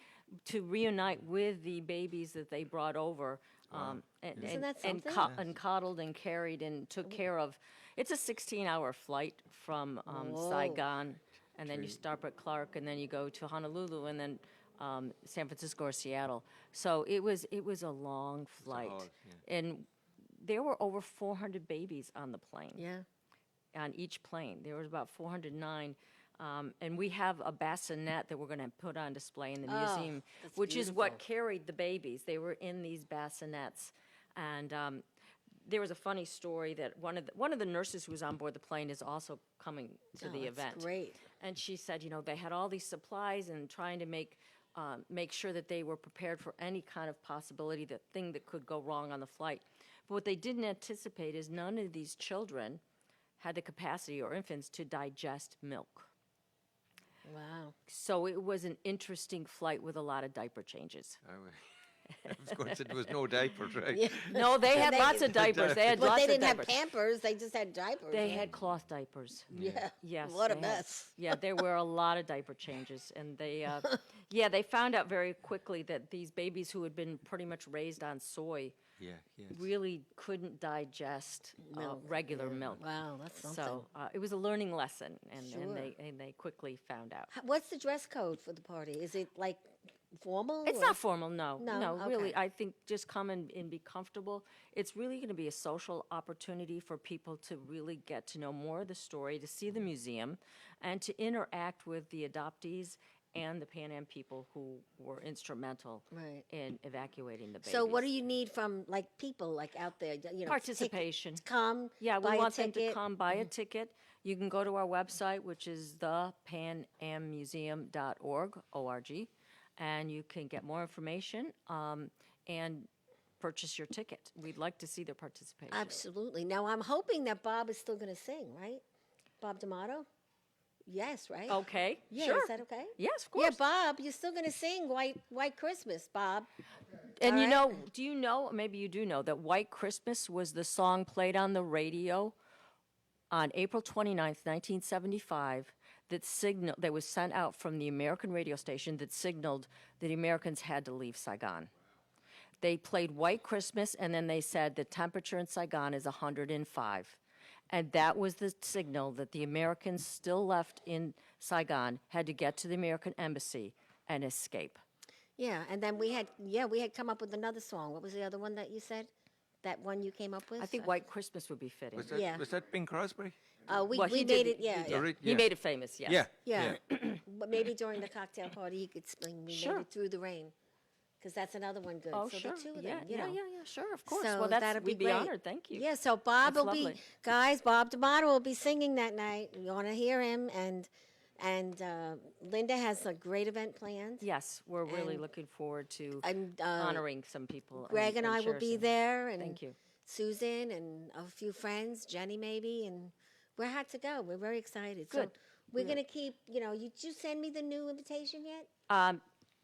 to reunite with the babies that they brought over. And, Isn't that and, something? and coddled and carried and took care of. It's a 16-hour flight from Saigon, and then you stop at Clark, and then you go to Honolulu, and then San Francisco or Seattle. So it was a long flight, haul, and there were over 400 babies on the plane Yeah. on each plane. There was about 409. And we have a bassinet that we're going to put on display in the museum, that's which is what beautiful. carried the babies. They were in these bassinets. And there was a funny story that one of the nurses who was on board the plane is also coming to the that's event. great. And she said, you know, they had all these supplies and trying to make sure that they were prepared for any kind of possibility, the thing that could go wrong on the flight. But what they didn't anticipate is none of these children had the capacity, or infants, to digest milk. Wow. So it was an interesting flight with a lot of diaper changes. I was going to say there was no diapers, right? No, they had they- lots of diapers. They had But lots they of didn't have diapers. Pampers. They just had diapers. They right? had cloth diapers. Yeah. Yes. What a they had- mess. Yeah, there were a lot of diaper changes, and they, they found out very quickly that these babies who had been pretty much raised on soy Yeah, yeah. really couldn't digest regular milk. Wow, that's something. So it was a learning lesson, and, Sure. and they quickly found out. What's the dress code for the party? Is it like formal? It's or- not formal, no. No? Really, Okay. I think just come and be comfortable. It's really going to be a social opportunity for people to really get to know more of the story, to see the museum, and to interact with the adoptees and the Pan Am people who were instrumental Right. in evacuating the babies. So what do you need from like people like out there? You know, Participation. To come. Yeah, buy we a want them to ticket? come buy a ticket. You can go to our website, which is thepanammuseum.org, O-R-G, and you can get more information and purchase your ticket. We'd like to see their participation. Absolutely. Now I'm hoping that Bob is still going to sing, right? Bob Damato. Yes, right. Okay, Yeah, sure. is that okay? Yes, of Yeah, course. Bob, you're still going to sing White Christmas, Bob. And All you right. know, do you know, maybe you do know, that White Christmas was the song played on the radio on April 29th, 1975, that was sent out from the American radio station that signaled that Americans had to leave Saigon. They played White Christmas, and then they said the temperature in Saigon is 105. And that was the signal that the Americans still left in Saigon had to get to the American embassy and escape. Yeah, and then we had come up with another song. What was the other one that you said? That one you came up with? I think White Christmas would be fitting. Yeah. Was that Bing Crosby? We Well, he made did- it. Yeah, he yeah. did. He Yeah. made it famous, yes. Yeah. Yeah. But maybe during the cocktail party he could sing. We Sure. made it through the rain, because that's another one good. Oh, so sure. the two of Yeah, them, you yeah, know. yeah, sure, of course. So Well, that'll be we'd be great. honored. Thank you. Yeah, so Bob That's will be, lovely. guys, Bob Damato will be singing that night. You want to hear him, and Linda has a great event planned. Yes, we're really And- looking forward to And honoring some people. Greg and I will share be some- there, and Thank you. Susan and a few friends, Jenny maybe, and we're had to go. We're very excited. Good. So we're gonna keep. You know, you send me the new invitation yet?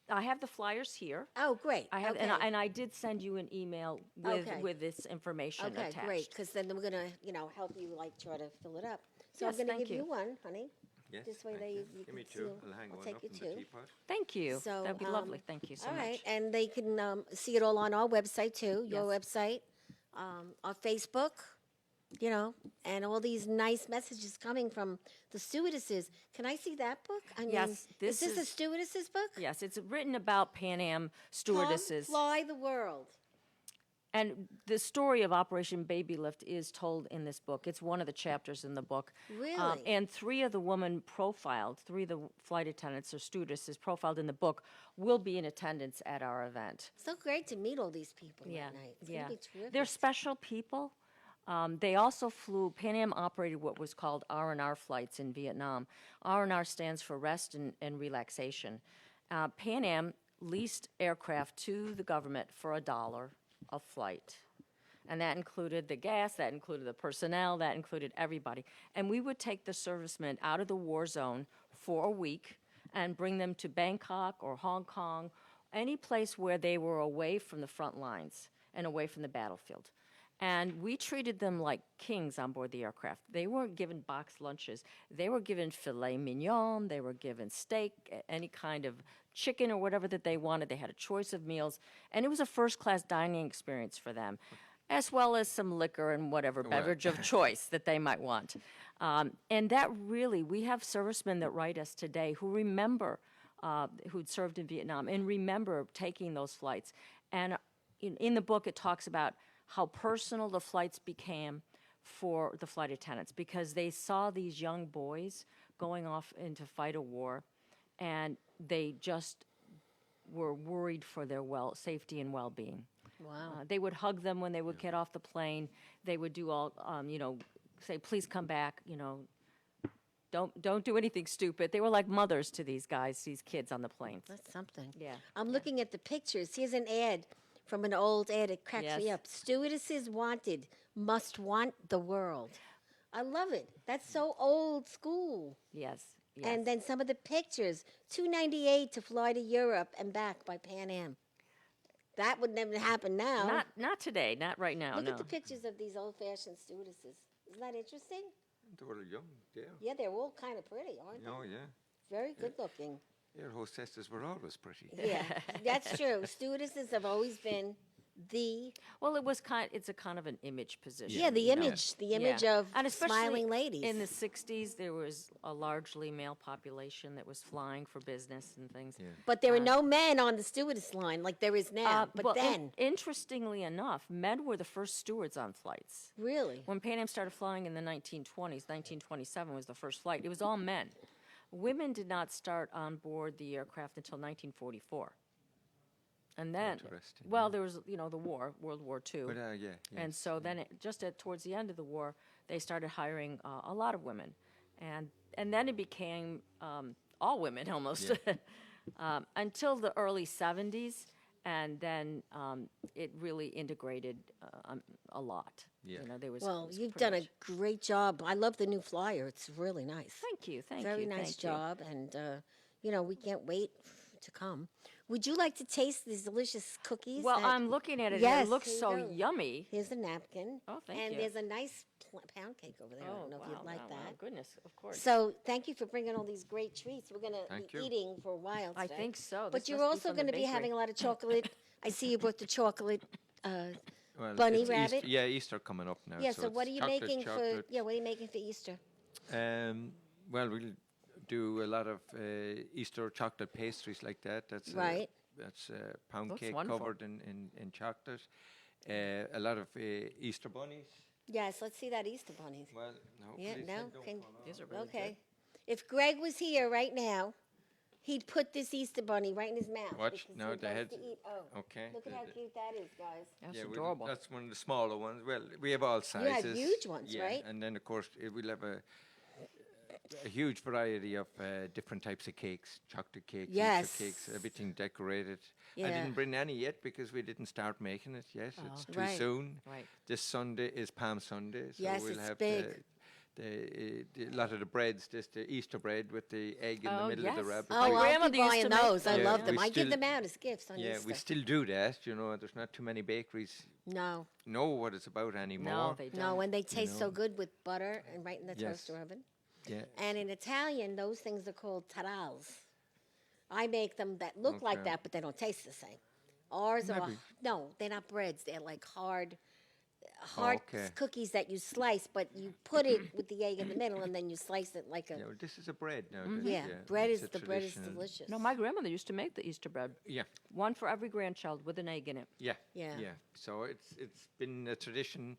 I have the flyers here. Oh, great. I have, okay. and I did send you an email with Okay. with this information Okay, attached. great, because then we're gonna, help you like try to fill it up. So Yes, I'm gonna thank give you. you one, honey. Yes, This way thank they you. you Give can me see. two. I'll hang I'll one take up you in two. the teapot. Thank you. So That'd be lovely. Thank you so all much. right, and they can see it all on our website too. Your Yes. website, our Facebook, and all these nice messages coming from the stewardesses. Can I see that book? I mean, Yes, this is this a is- stewardesses book? Yes, it's written about Pan Am stewardesses. Come fly the world. And the story of Operation Babylift is told in this book. It's one of the chapters in the book. Really? And three of the women profiled, three of the flight attendants or stewardesses profiled in the book, will be in attendance at our event. So great to meet all these people at night. It's yeah. gonna be terrific. They're special people. They also flew. Pan Am operated what was called R&R flights in Vietnam. R&R stands for rest and relaxation. Pan Am leased aircraft to the government for $1 a flight. And that included the gas, that included the personnel, that included everybody. And we would take the servicemen out of the war zone for a week and bring them to Bangkok or Hong Kong, any place where they were away from the front lines and away from the battlefield. And we treated them like kings on board the aircraft. They weren't given boxed lunches. They were given filet mignon, they were given steak, any kind of chicken or whatever that they wanted. They had a choice of meals. And it was a first-class dining experience for them, as well as some liquor and whatever beverage of choice that they might want. And that really, we have servicemen that write us today who remember, who'd served in Vietnam and remember taking those flights. And in the book, it talks about how personal the flights became for the flight attendants because they saw these young boys going off into fight a war, and they just were worried for their safety and well-being. Wow. They would hug them when they would get off the plane. They would do all, say, please come back, don't do anything stupid. They were like mothers to these guys, these kids on the planes. That's something. Yeah. I'm looking at the pictures. Here's an ad from an old ad. It cracks me Yes. up. Stewardesses wanted, must want the world. I love it. That's so old school. Yes. And then some of the pictures, $2.98 to fly to Europe and back by Pan Am. That would never happen now. Not today, not right now, Look no. at the pictures of these old-fashioned stewardesses. Isn't that interesting? They were young, yeah. Yeah, they're all kind of pretty, aren't they? Oh, yeah. Very good looking. Air hostesses were always pretty. Yeah, that's true. Stewardesses have always been the Well, it's a kind of an image position. the you know. image of And especially smiling ladies. In the 60s, there was a largely male population that was flying for business and things. Yeah. But there were no men on the stewardess line like there is now. Well, interestingly enough, men were the first stewards on flights. Really? When Pan Am started flying in the 1920s, 1927 was the first flight. It was all men. Women did not start on board the aircraft until 1944. And then, Interesting, well, there was, the war, World War II. But, yeah. And so then, towards the end of the war, they started hiring a lot of women, and then it became all women almost, until the early '70s, and then it really integrated a lot. Yeah. There was. Well, it was you've pretty done a much- great job. I love the new flyer. It's really nice. Thank you, thank Very you, nice thank you. job, and we can't wait to come. Would you like to taste these delicious cookies? Well, that- I'm looking at it. Yes, And it looks here you so go. yummy. Here's a napkin. Oh, thank and you. there's a nice pound cake over there. I don't know if wow, you'd like wow, that. wow, goodness, of course. So thank you for bringing all these great treats. We're going to Thank be you. eating for a while I today. think so. But This you're must be also from the going to be bakery. having a lot of chocolate. I see you brought the chocolate. Well, Bunny it's rabbit? Easter coming up now. Yeah. So what it's are you chocolate, making chocolate. for? Yeah. What are you making for Easter? Well, we'll do a lot of Easter chocolate pastries like that. That's Right. That's pound Looks cake wonderful. covered in chocolate. A lot of Easter bunnies. Yes. Let's see that Easter bunnies. Well, no. Yeah. please, No. don't Can, fall off. These are really okay. If Gregg was here right now, he'd put this Easter bunny right in his mouth. Watch, because no, he the loves head- to eat. Oh. Okay. Look at how cute that is, guys. That's Yeah, adorable. that's one of the smaller ones. Well, we have all You sizes. have huge ones, yeah, right? And then, of course, we'll have a huge variety of different types of cakes, chocolate cakes, Yes. Easter cakes, everything decorated. I Yeah. didn't bring any yet because we didn't start making it yet. It's too Right. soon. Right. This Sunday is Palm Sunday, so Yes, we'll it's have big. the A lot of the breads, just the Easter bread with the egg in the Oh, middle of the yes. rabbit. Oh, My I'll grandmother be used buying to make those. I them. love Yeah, them. we I give still- them out as gifts on Yeah, Easter. we still do that. You know, there's not too many bakeries No, know what it's about anymore. No, they don't. no, and they taste so know. good with butter and right in the Yes. toaster oven. Yeah. And in Italian, those things are called tarals. I make them that look like Okay. that, but they don't taste the same. Ours are Maybe. no, they're not breads. They're like hard okay. cookies that you slice, but you put it with the egg in the middle, and then you slice it like a Yeah, well, this is a bread now. yeah. this- Bread it's is a the bread is traditional- delicious. No, my grandmother used to make the Easter bread. Yeah, One for every grandchild with an egg in it. yeah, Yeah. yeah. So it's been a tradition.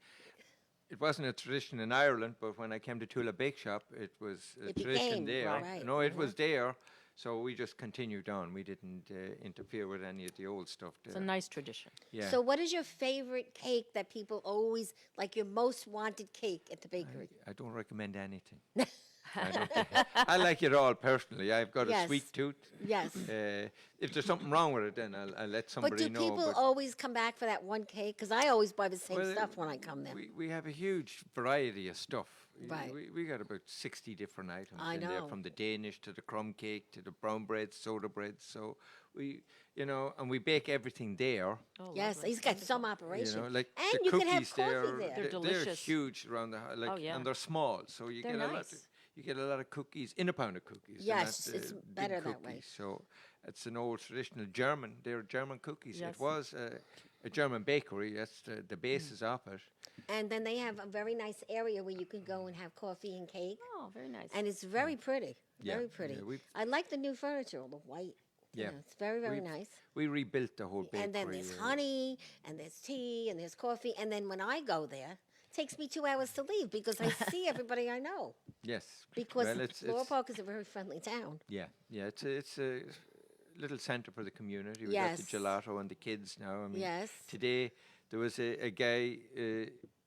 It wasn't a tradition in Ireland, but when I came to Tulip Bake Shop, it was a It tradition became, there. right. No, it was there. So we just continued on. We didn't interfere with any of the old stuff It's there. a nice tradition. Yeah. So, what is your favorite cake that people always like? Your most wanted cake at the bakery? I don't recommend anything. I like it all personally. I've got a Yes. sweet tooth. Yes. If there's something wrong with it, then I'll let But somebody do know. people always come back for that one cake? Because I always buy the same Well, stuff when I come there. We have a huge variety of stuff. Right. We got about 60 different items I in there, know. from the Danish to the crumb cake to the brown bread, soda bread. So and we bake everything there. Oh, Yes, lovely. he's got some operation. Like and the you cookies can have coffee there, there. They're delicious. huge around the house, Oh, yeah. and they're small, so you They're get a lot. nice. You get a lot of cookies in a pound of cookies. and Yes, not, it's big better that way. cookies. So it's an old traditional German. They're German cookies. Yes. It was a German bakery. That's the basis of it. And then they have a very nice area where you can go and have coffee and cake. Oh, very nice. And it's very pretty. Yeah, Very pretty. yeah, we've- I like the new furniture, all the white. Yeah. It's very, very We've- nice. We rebuilt the whole bakery. And then there's honey, and there's tea, and there's coffee. And then when I go there, it takes me 2 hours to leave because I see everybody I know. Yes. Because well, it's, Laurel Park is a very friendly town. yeah, it's a little centre for the community. We Yes. got the gelato and the kids now. I mean, Yes. today there was a guy,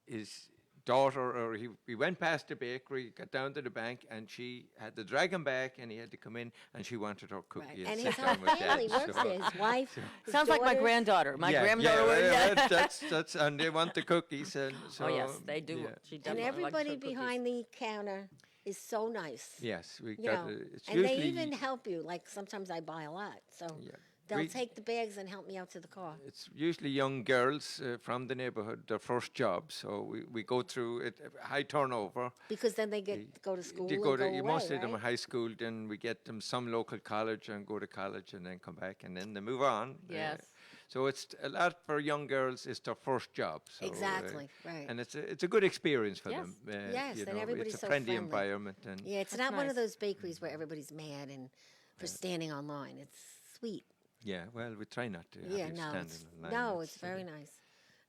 his daughter, or he went past the bakery, got down to the bank, and she had to drag him back, and he had to come in, and she wanted her cookie Right. and And sit his down whole with family that. works so- there. His wife. his Sounds like my daughters. granddaughter. My yeah, granddaughter yeah, was. well, that's and they want the cookies, and so Oh yes, they do. yeah. She And definitely likes everybody her cookies. behind the counter is so nice. Yes, we You got. know, It's and they usually even help you. Like sometimes I buy a lot, so Yeah. they'll We- take the bags and help me out to the car. It's usually young girls from the neighbourhood, their first job. So we go through it, high turnover. Because then they get to go to school They and go go to away, most of them are right? high school. Then we get them some local college and go to college and then come back and then they move on. Yes. So it's a lot for young girls. It's their first job. So, Exactly, right. And it's a good experience for Yes. them. Yes, you and know, everybody's it's a so friendly friendly. environment. And Yeah, it's That's not one of nice. those bakeries where everybody's mad and for standing online. It's sweet. yeah, well, we try not to. have Yeah, you no, stand it's, in line. no, it's very nice.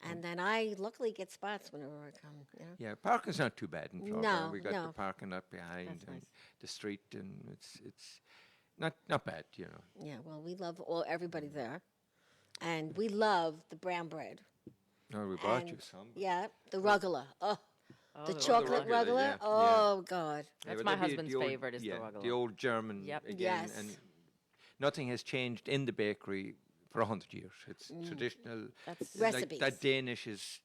And then I luckily get spots whenever I come. You know? Yeah, parking's not too bad in Florida. No, We got no. the parking lot behind That's and nice. the street, and it's not bad, you know. Yeah, well, we love everybody there, and we love the brown bread. No, we bought you And, some. Yeah, the rugelach. Oh, the the chocolate rugelach, rugelach. yeah, Oh God. That's but my that'd be husband's the old- favorite is the yeah, rugelach. The old German Yep. again, Yes. and nothing has changed in the bakery for 100 years. It's traditional. That's Recipes. Like that Danish is,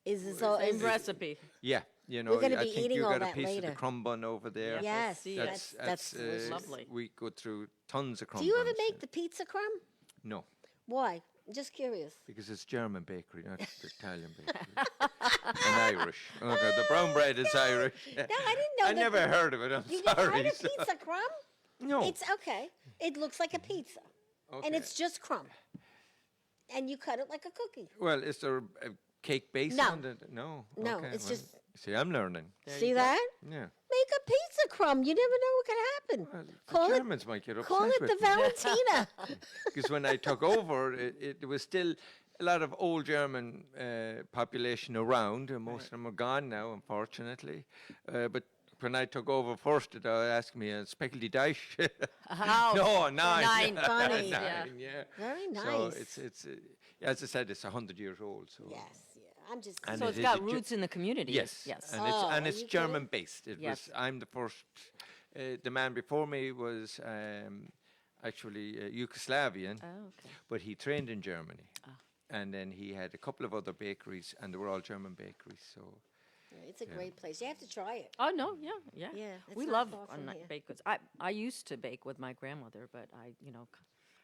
Is this all? same Is, recipe. yeah, you know. gonna I be think eating you all got a that piece of later. the crumb bun over there. Yes, I Yes, see. that's delicious. Lovely. We go through tons of crumb Do you ever buns, make the pizza crumb? No, Why? Just curious. because it's German bakery, not the Italian bakery. And Irish. Okay, the brown bread is Irish. No, I didn't know. I that never heard of it. I'm You never sorry. heard of so- pizza crumb? No. It's okay. It looks like a pizza, okay. and it's just crumb, and you cut it like a cookie. Well, is there a cake base No. on it? No. No, Okay, it's well, just- See, I'm learning. See that? Yeah. Make a pizza crumb. You never know what can happen. Well, Call the it- Germans might get upset Call it with the me. Valentina. Because when I took over, it was still a lot of old German population around, and most of them are gone now, unfortunately. But when I took over first, they asked me a speckledy dice. Oh, No, nine. nine. Funny. Nine, yeah. Very nice. So it's as I said, it's 100 years old. So Yes, yeah. I'm just. And So it it's is got a Ge- roots in the community. Yes, Yes. and Oh, it's are it's you German based. It Yes. was I'm the first. The man before me was actually Yugoslavian, Oh, okay. but he trained in Germany, and then he had a couple of other bakeries, and they were all German bakeries. So It's a great place. You have to try it. Oh no, yeah, yeah. Yeah, it's we not love far from here. baked goods. I used to bake with my grandmother, but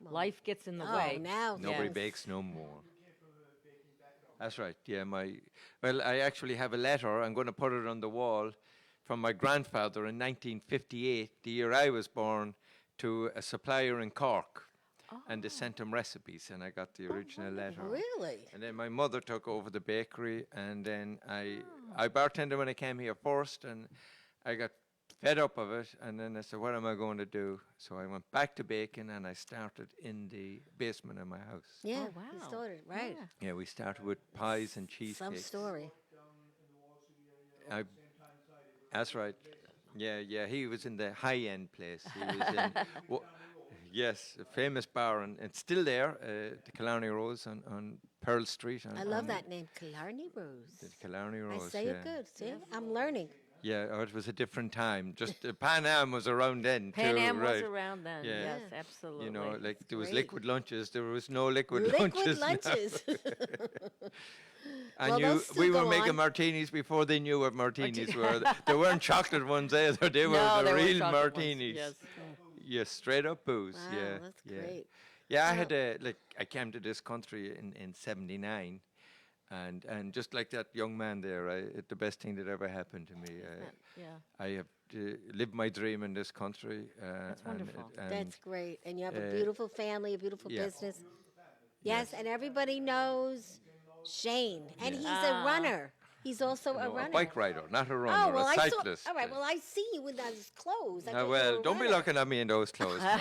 life gets in the Oh, way. now Nobody yes. bakes no more. That's right. Yeah, I actually have a letter. I'm going to put it on the wall from my grandfather in 1958, the year I was born, to a supplier in Cork. And they sent him recipes, and I got the original letter. Really? And then my mother took over the bakery, and then I bartended when I came here first, and I got fed up of it, and then I said, what am I going to do? So I went back to baking, and I started in the basement of my house. Yeah, Oh, you wow. started, right. Yeah. Yeah, we started with pies and cheesecakes. Some story. That's right. Yeah, he was in the high-end place. He was in, yes, a famous bar, and it's still there, the Killarney Rose on Pearl Street. I love that name, Killarney Rose. The Killarney Rose, I say yeah. it good. See, I'm learning. Yeah, it was a different time. Just Pan Am was around then, Pan too, Am was right. around then. Yeah. Yes, Yeah. absolutely. You know, like there was great. liquid lunches. There was no liquid Liquid lunches. now. lunches. And Well, those we still were go making on. martinis before they knew what martinis were. They weren't chocolate ones either. They were No, the they were real chocolate ones, martinis. yes. Yes, straight up booze. Wow, yeah, that's yeah. great. Yeah, I had I came to this country in '79, and just like that young man there, the best thing that ever happened to me. Yeah. I have lived my dream in this country. That's wonderful. That's great. And you have a uh, beautiful family, a beautiful yeah. business. Yes, and everybody knows Shane. And he's a Ah. runner. He's also a No, runner. a bike rider, not a runner, Oh, well, a I cyclist. saw. All right, well, I see you with those clothes. I thought you Well, were a don't be runner. looking at me in those clothes. no.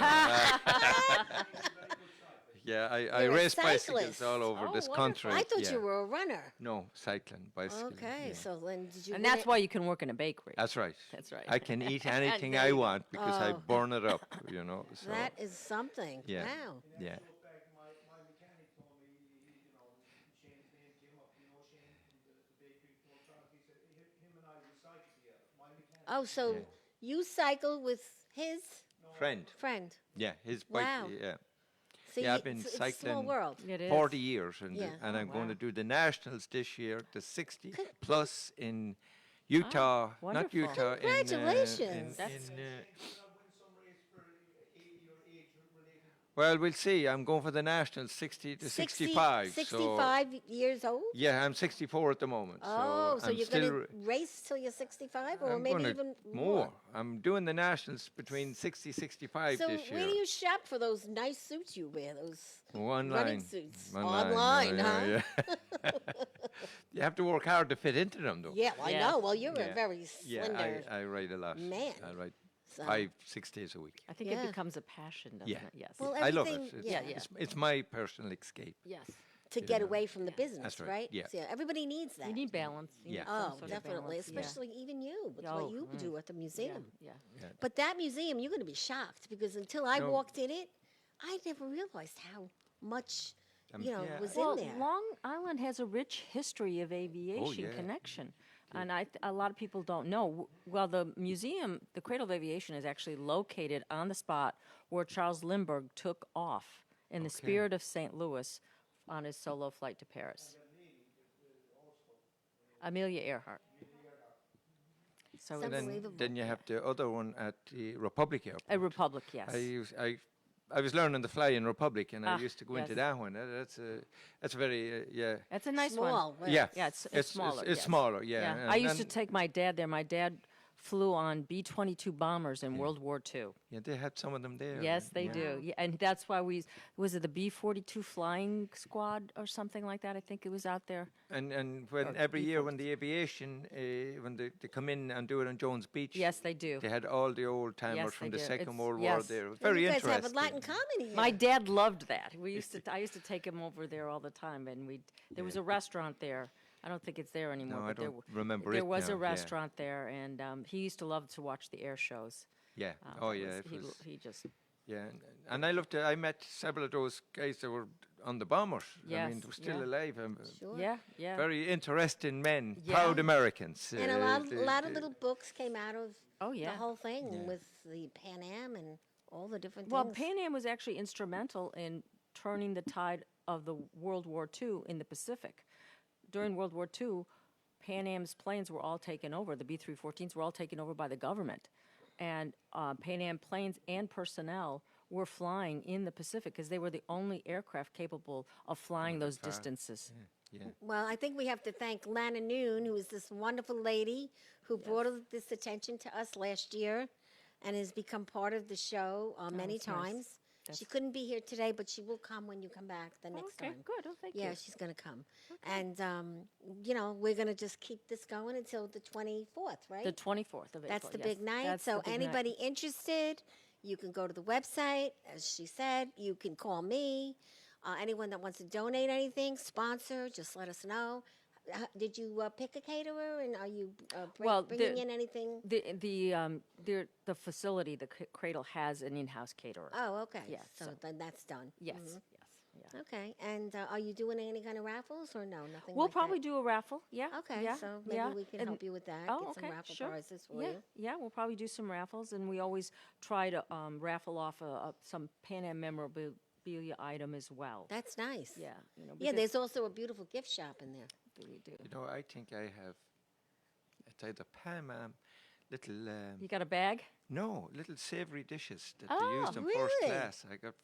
Yeah, I You're a race bicycles cyclist. all over Oh, this wonderful. country. I thought yeah. you were a runner. No, cycling, bicycling. Okay, yeah. so then did you And win that's it? why you can work in a bakery. That's right. That's right. I can eat anything There I you go. want because I Oh. burn it up, you know. So, That is something. yeah. Wow. Yeah. My mechanic told me, Shane's name came up, Shane from the bakery before Charles. He said him and I recycled together. My mechanic. Oh, so Yeah. you cycle with his Friend. friend. Yeah, his bike. Wow. Yeah. See, Yeah, I've been it's a small cycling world. It is. 40 years, and, Yeah. and I'm going wow. to do the nationals this year, the 60 plus in Utah, not wonderful. Utah. Congratulations. That's- Win some race for 80 or age-related. well, we'll see. I'm going for the nationals, 60 to 65. 65 years old? So, yeah, I'm 64 at the moment. Oh, so I'm you're still going to race till you're 65 or I'm maybe gonna even more. I'm doing the nationals between 60 65 So this year. where do you shop for those nice suits you wear? Those Online. running suits? Online, Online, yeah, yeah. You have to work hard to fit into them, though. Yeah, well, I Yes. know. Well, you're a Yeah. very Yeah, slender I ride a lot. man. I ride So- 5-6 days a week. I think Yeah. it becomes a passion, doesn't Yeah. it? Yes. Well, I love it. everything- It's, yeah. it's my personal escape. yes. to get away from the business, That's right, right? yeah. So, everybody needs that. You need balance. You Yeah. need some Oh, sort of definitely, balance, yeah. especially even you with Oh, what you do at the Yeah, museum. yeah. But that museum, you're going to be shocked because until I No. walked in it, I never realized how much yeah. was Well, in there. Long Island has a rich history of aviation yeah. connection. And a lot of people don't know. Well, the museum, the Cradle of Aviation, is actually located on the spot where Charles Lindbergh took off in the spirit of St. Louis on his solo flight to Paris. Amelia Earhart. So It's it's unbelievable. Then you have the other one at the Republic Airport. a republic, yes. I was learning to fly in Republic, and I Ah, used to go into yes. that one. That's very yeah. That's a nice Small, one. right? Yeah, Yeah, it's smaller. It's yes. smaller, yeah. I used to take my dad there. My dad flew on B-22 bombers in World War II. Yeah, they had some of them there. Yes, they do. Yeah, and that's why was it the B-42 Flying Squad or something like that? I think it was out there. And when every year when the aviation when they come in and do it on Jones Beach. Yes, they do. They had all the old timers Yes, from they the do. Second It's- World War yes. there. It was Well, very you guys interesting. have a lot in common here. My dad loved that. I used to take him over there all the time, and there was a restaurant there. I don't think it's there anymore. No, I but don't remember there it was now, a yeah. restaurant there, and he used to love to watch the air shows. Yeah. That Oh yeah. was- It he, was, he just yeah. And I loved it. I met several of those guys that were on the bombers. I mean, Yes, they were still yeah. alive. Sure. yeah. Very interesting men, Yeah. proud Americans. And a lot of little books came out of Oh, yeah. the whole thing with the Pan Am and all the different Well, things. Pan Am was actually instrumental in turning the tide of the World War II in the Pacific. During World War II, Pan Am's planes were all taken over. The B-314s were all taken over by the government. And Pan Am planes and personnel were flying in the Pacific because they were the only aircraft capable of flying those distances. Yeah. Well, I think we have to thank Lana Noon, who is this wonderful lady who brought this attention to us last year and has become part of the show many that's nice. times. She couldn't be here today, but she will come when you come back the next Okay, time. good. Oh, thank you. Yeah, she's going to come. And, you know, we're going to just keep this going until the 24th, right? The 24th of April. That's the yes. big night. That's the So big night. anybody interested, you can go to the website, as she said. You can call me. Anyone that wants to donate anything, sponsor, just let us know. Did you pick a caterer, and are you bringing in anything? The facility, the Cradle, has an in-house caterer. Oh, okay. Yeah, So so- then that's done. Yes, Mhm. yes, yeah. Okay. And are you doing any kind of raffles or no? Nothing. We'll like probably that? do a raffle. Yeah. Okay. yeah, So maybe yeah. we can and- help you with that. Oh, Get some okay, raffle sure. prizes for yeah, you. Yeah, we'll probably do some raffles, and we always try to raffle off some Pan Am memorabilia item as well. That's nice. Yeah, you know. Yeah. because There's also a beautiful gift shop in there. we do. You know, I think I have. It's either Pan Am, little. You got a bag? No, little savoury dishes that Oh, they used in first really? class. I got.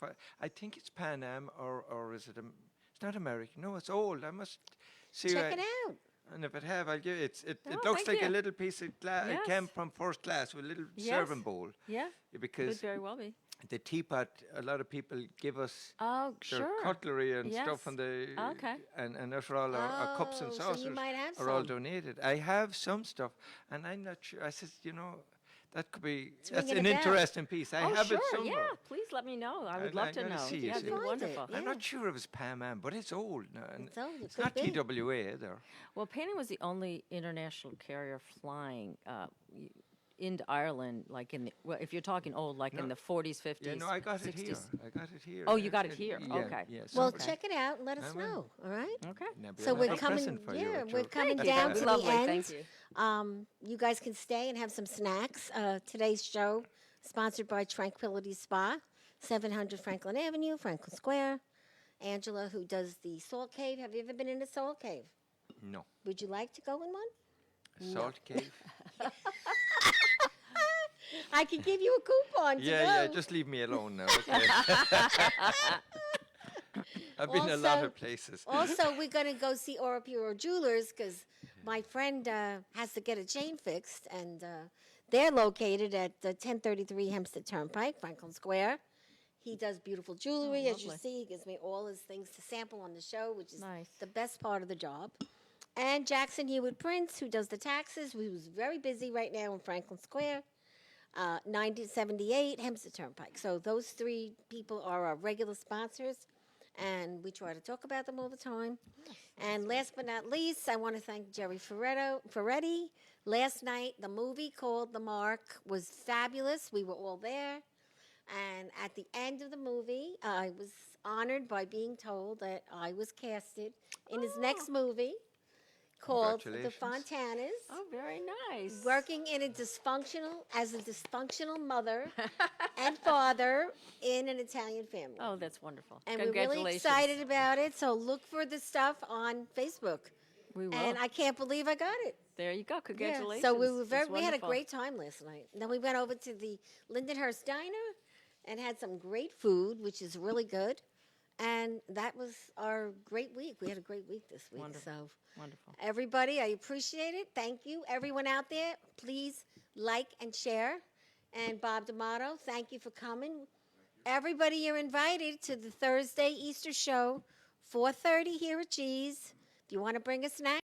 I think it's Pan Am, or is it? It's not American. No, it's old. I must see. Check it out. And if it have, I'll give it. It Oh, looks thank like a you. little piece of glass. Yes. It came from first class with a little Yes. serving bowl. Yeah, Because could very well be. the teapot, a lot of people give us Oh, their sure. cutlery and stuff, Yes. and Okay. and that's where all our cups and Oh, so saucers you might have are all some. donated. I have some stuff, and I'm not sure. I said, you know, that could be that's ringing an a bell. interesting piece. I Oh, have sure. it somewhere. Yeah, please let me know. I would And love I'm to gonna know. see it, Yeah, it'd be see. Find it, wonderful. yeah. I'm not sure if it's Pan Am, but it's old now. And It's old, it it's could not be. TWA either. Well, Pan Am was the only international carrier flying into Ireland, like if you're talking old, like in No. the 40s, 50s, Yeah, no, I got 60s. it here. I got it here. Oh, you got it here. Yeah, Okay. Yeah, Well, somewhere. check it out and let us I will. know. All right. Okay. Now, be So another we're coming. present for you Yeah, at we're your- coming Thank you. down That'd to be the lovely. end. Thank you. You guys can stay and have some snacks. Today's show sponsored by Tranquility Spa, 700 Franklin Avenue, Franklin Square. Angela, who does the Salt Cave. Have you ever been in a Salt Cave? No. Would you like to go in one? Salt cave. I can give you a coupon to go. Yeah, just leave me alone now. Okay. I've been a lot Also- of places. Also, we're going to go see Ora Puro Jewelers because my friend has to get a chain fixed, and they're located at 1033 Hempstead Turnpike, Franklin Square. He does beautiful jewelry, as you lovely. see. He gives me all his things to sample on the show, which is Nice. the best part of the job. And Jackson Hewitt Prince, who does the taxes, who's very busy right now in Franklin Square, 1978 Hempstead Turnpike. So those three people are our regular sponsors, and we try to talk about them all the time. And last but not least, I want to thank Jerry Ferretti. Last night, the movie called The Mark was fabulous. We were all there. And at the end of the movie, I was honored by being told that I was casted in his next movie called The Congratulations. Fontanas. Oh, very nice. Working as a dysfunctional mother and father in an Italian family. Oh, that's wonderful. And we're really Congratulations. excited about it. So look for the stuff on Facebook. We will. And I can't believe I got it. There you go. Yeah, Congratulations. so we were That's we had a wonderful. great time last night. Then we went over to the Lindenhurst Diner and had some great food, which is really good. And that was our great week. We had a great week this week. Wonderful. So Wonderful. everybody, I appreciate it. Thank you. Everyone out there, please like and share. And Bob Damato, thank you for coming. Everybody, you're invited to the Thursday Easter show, 4:30 here at G's. If you want to bring a snack,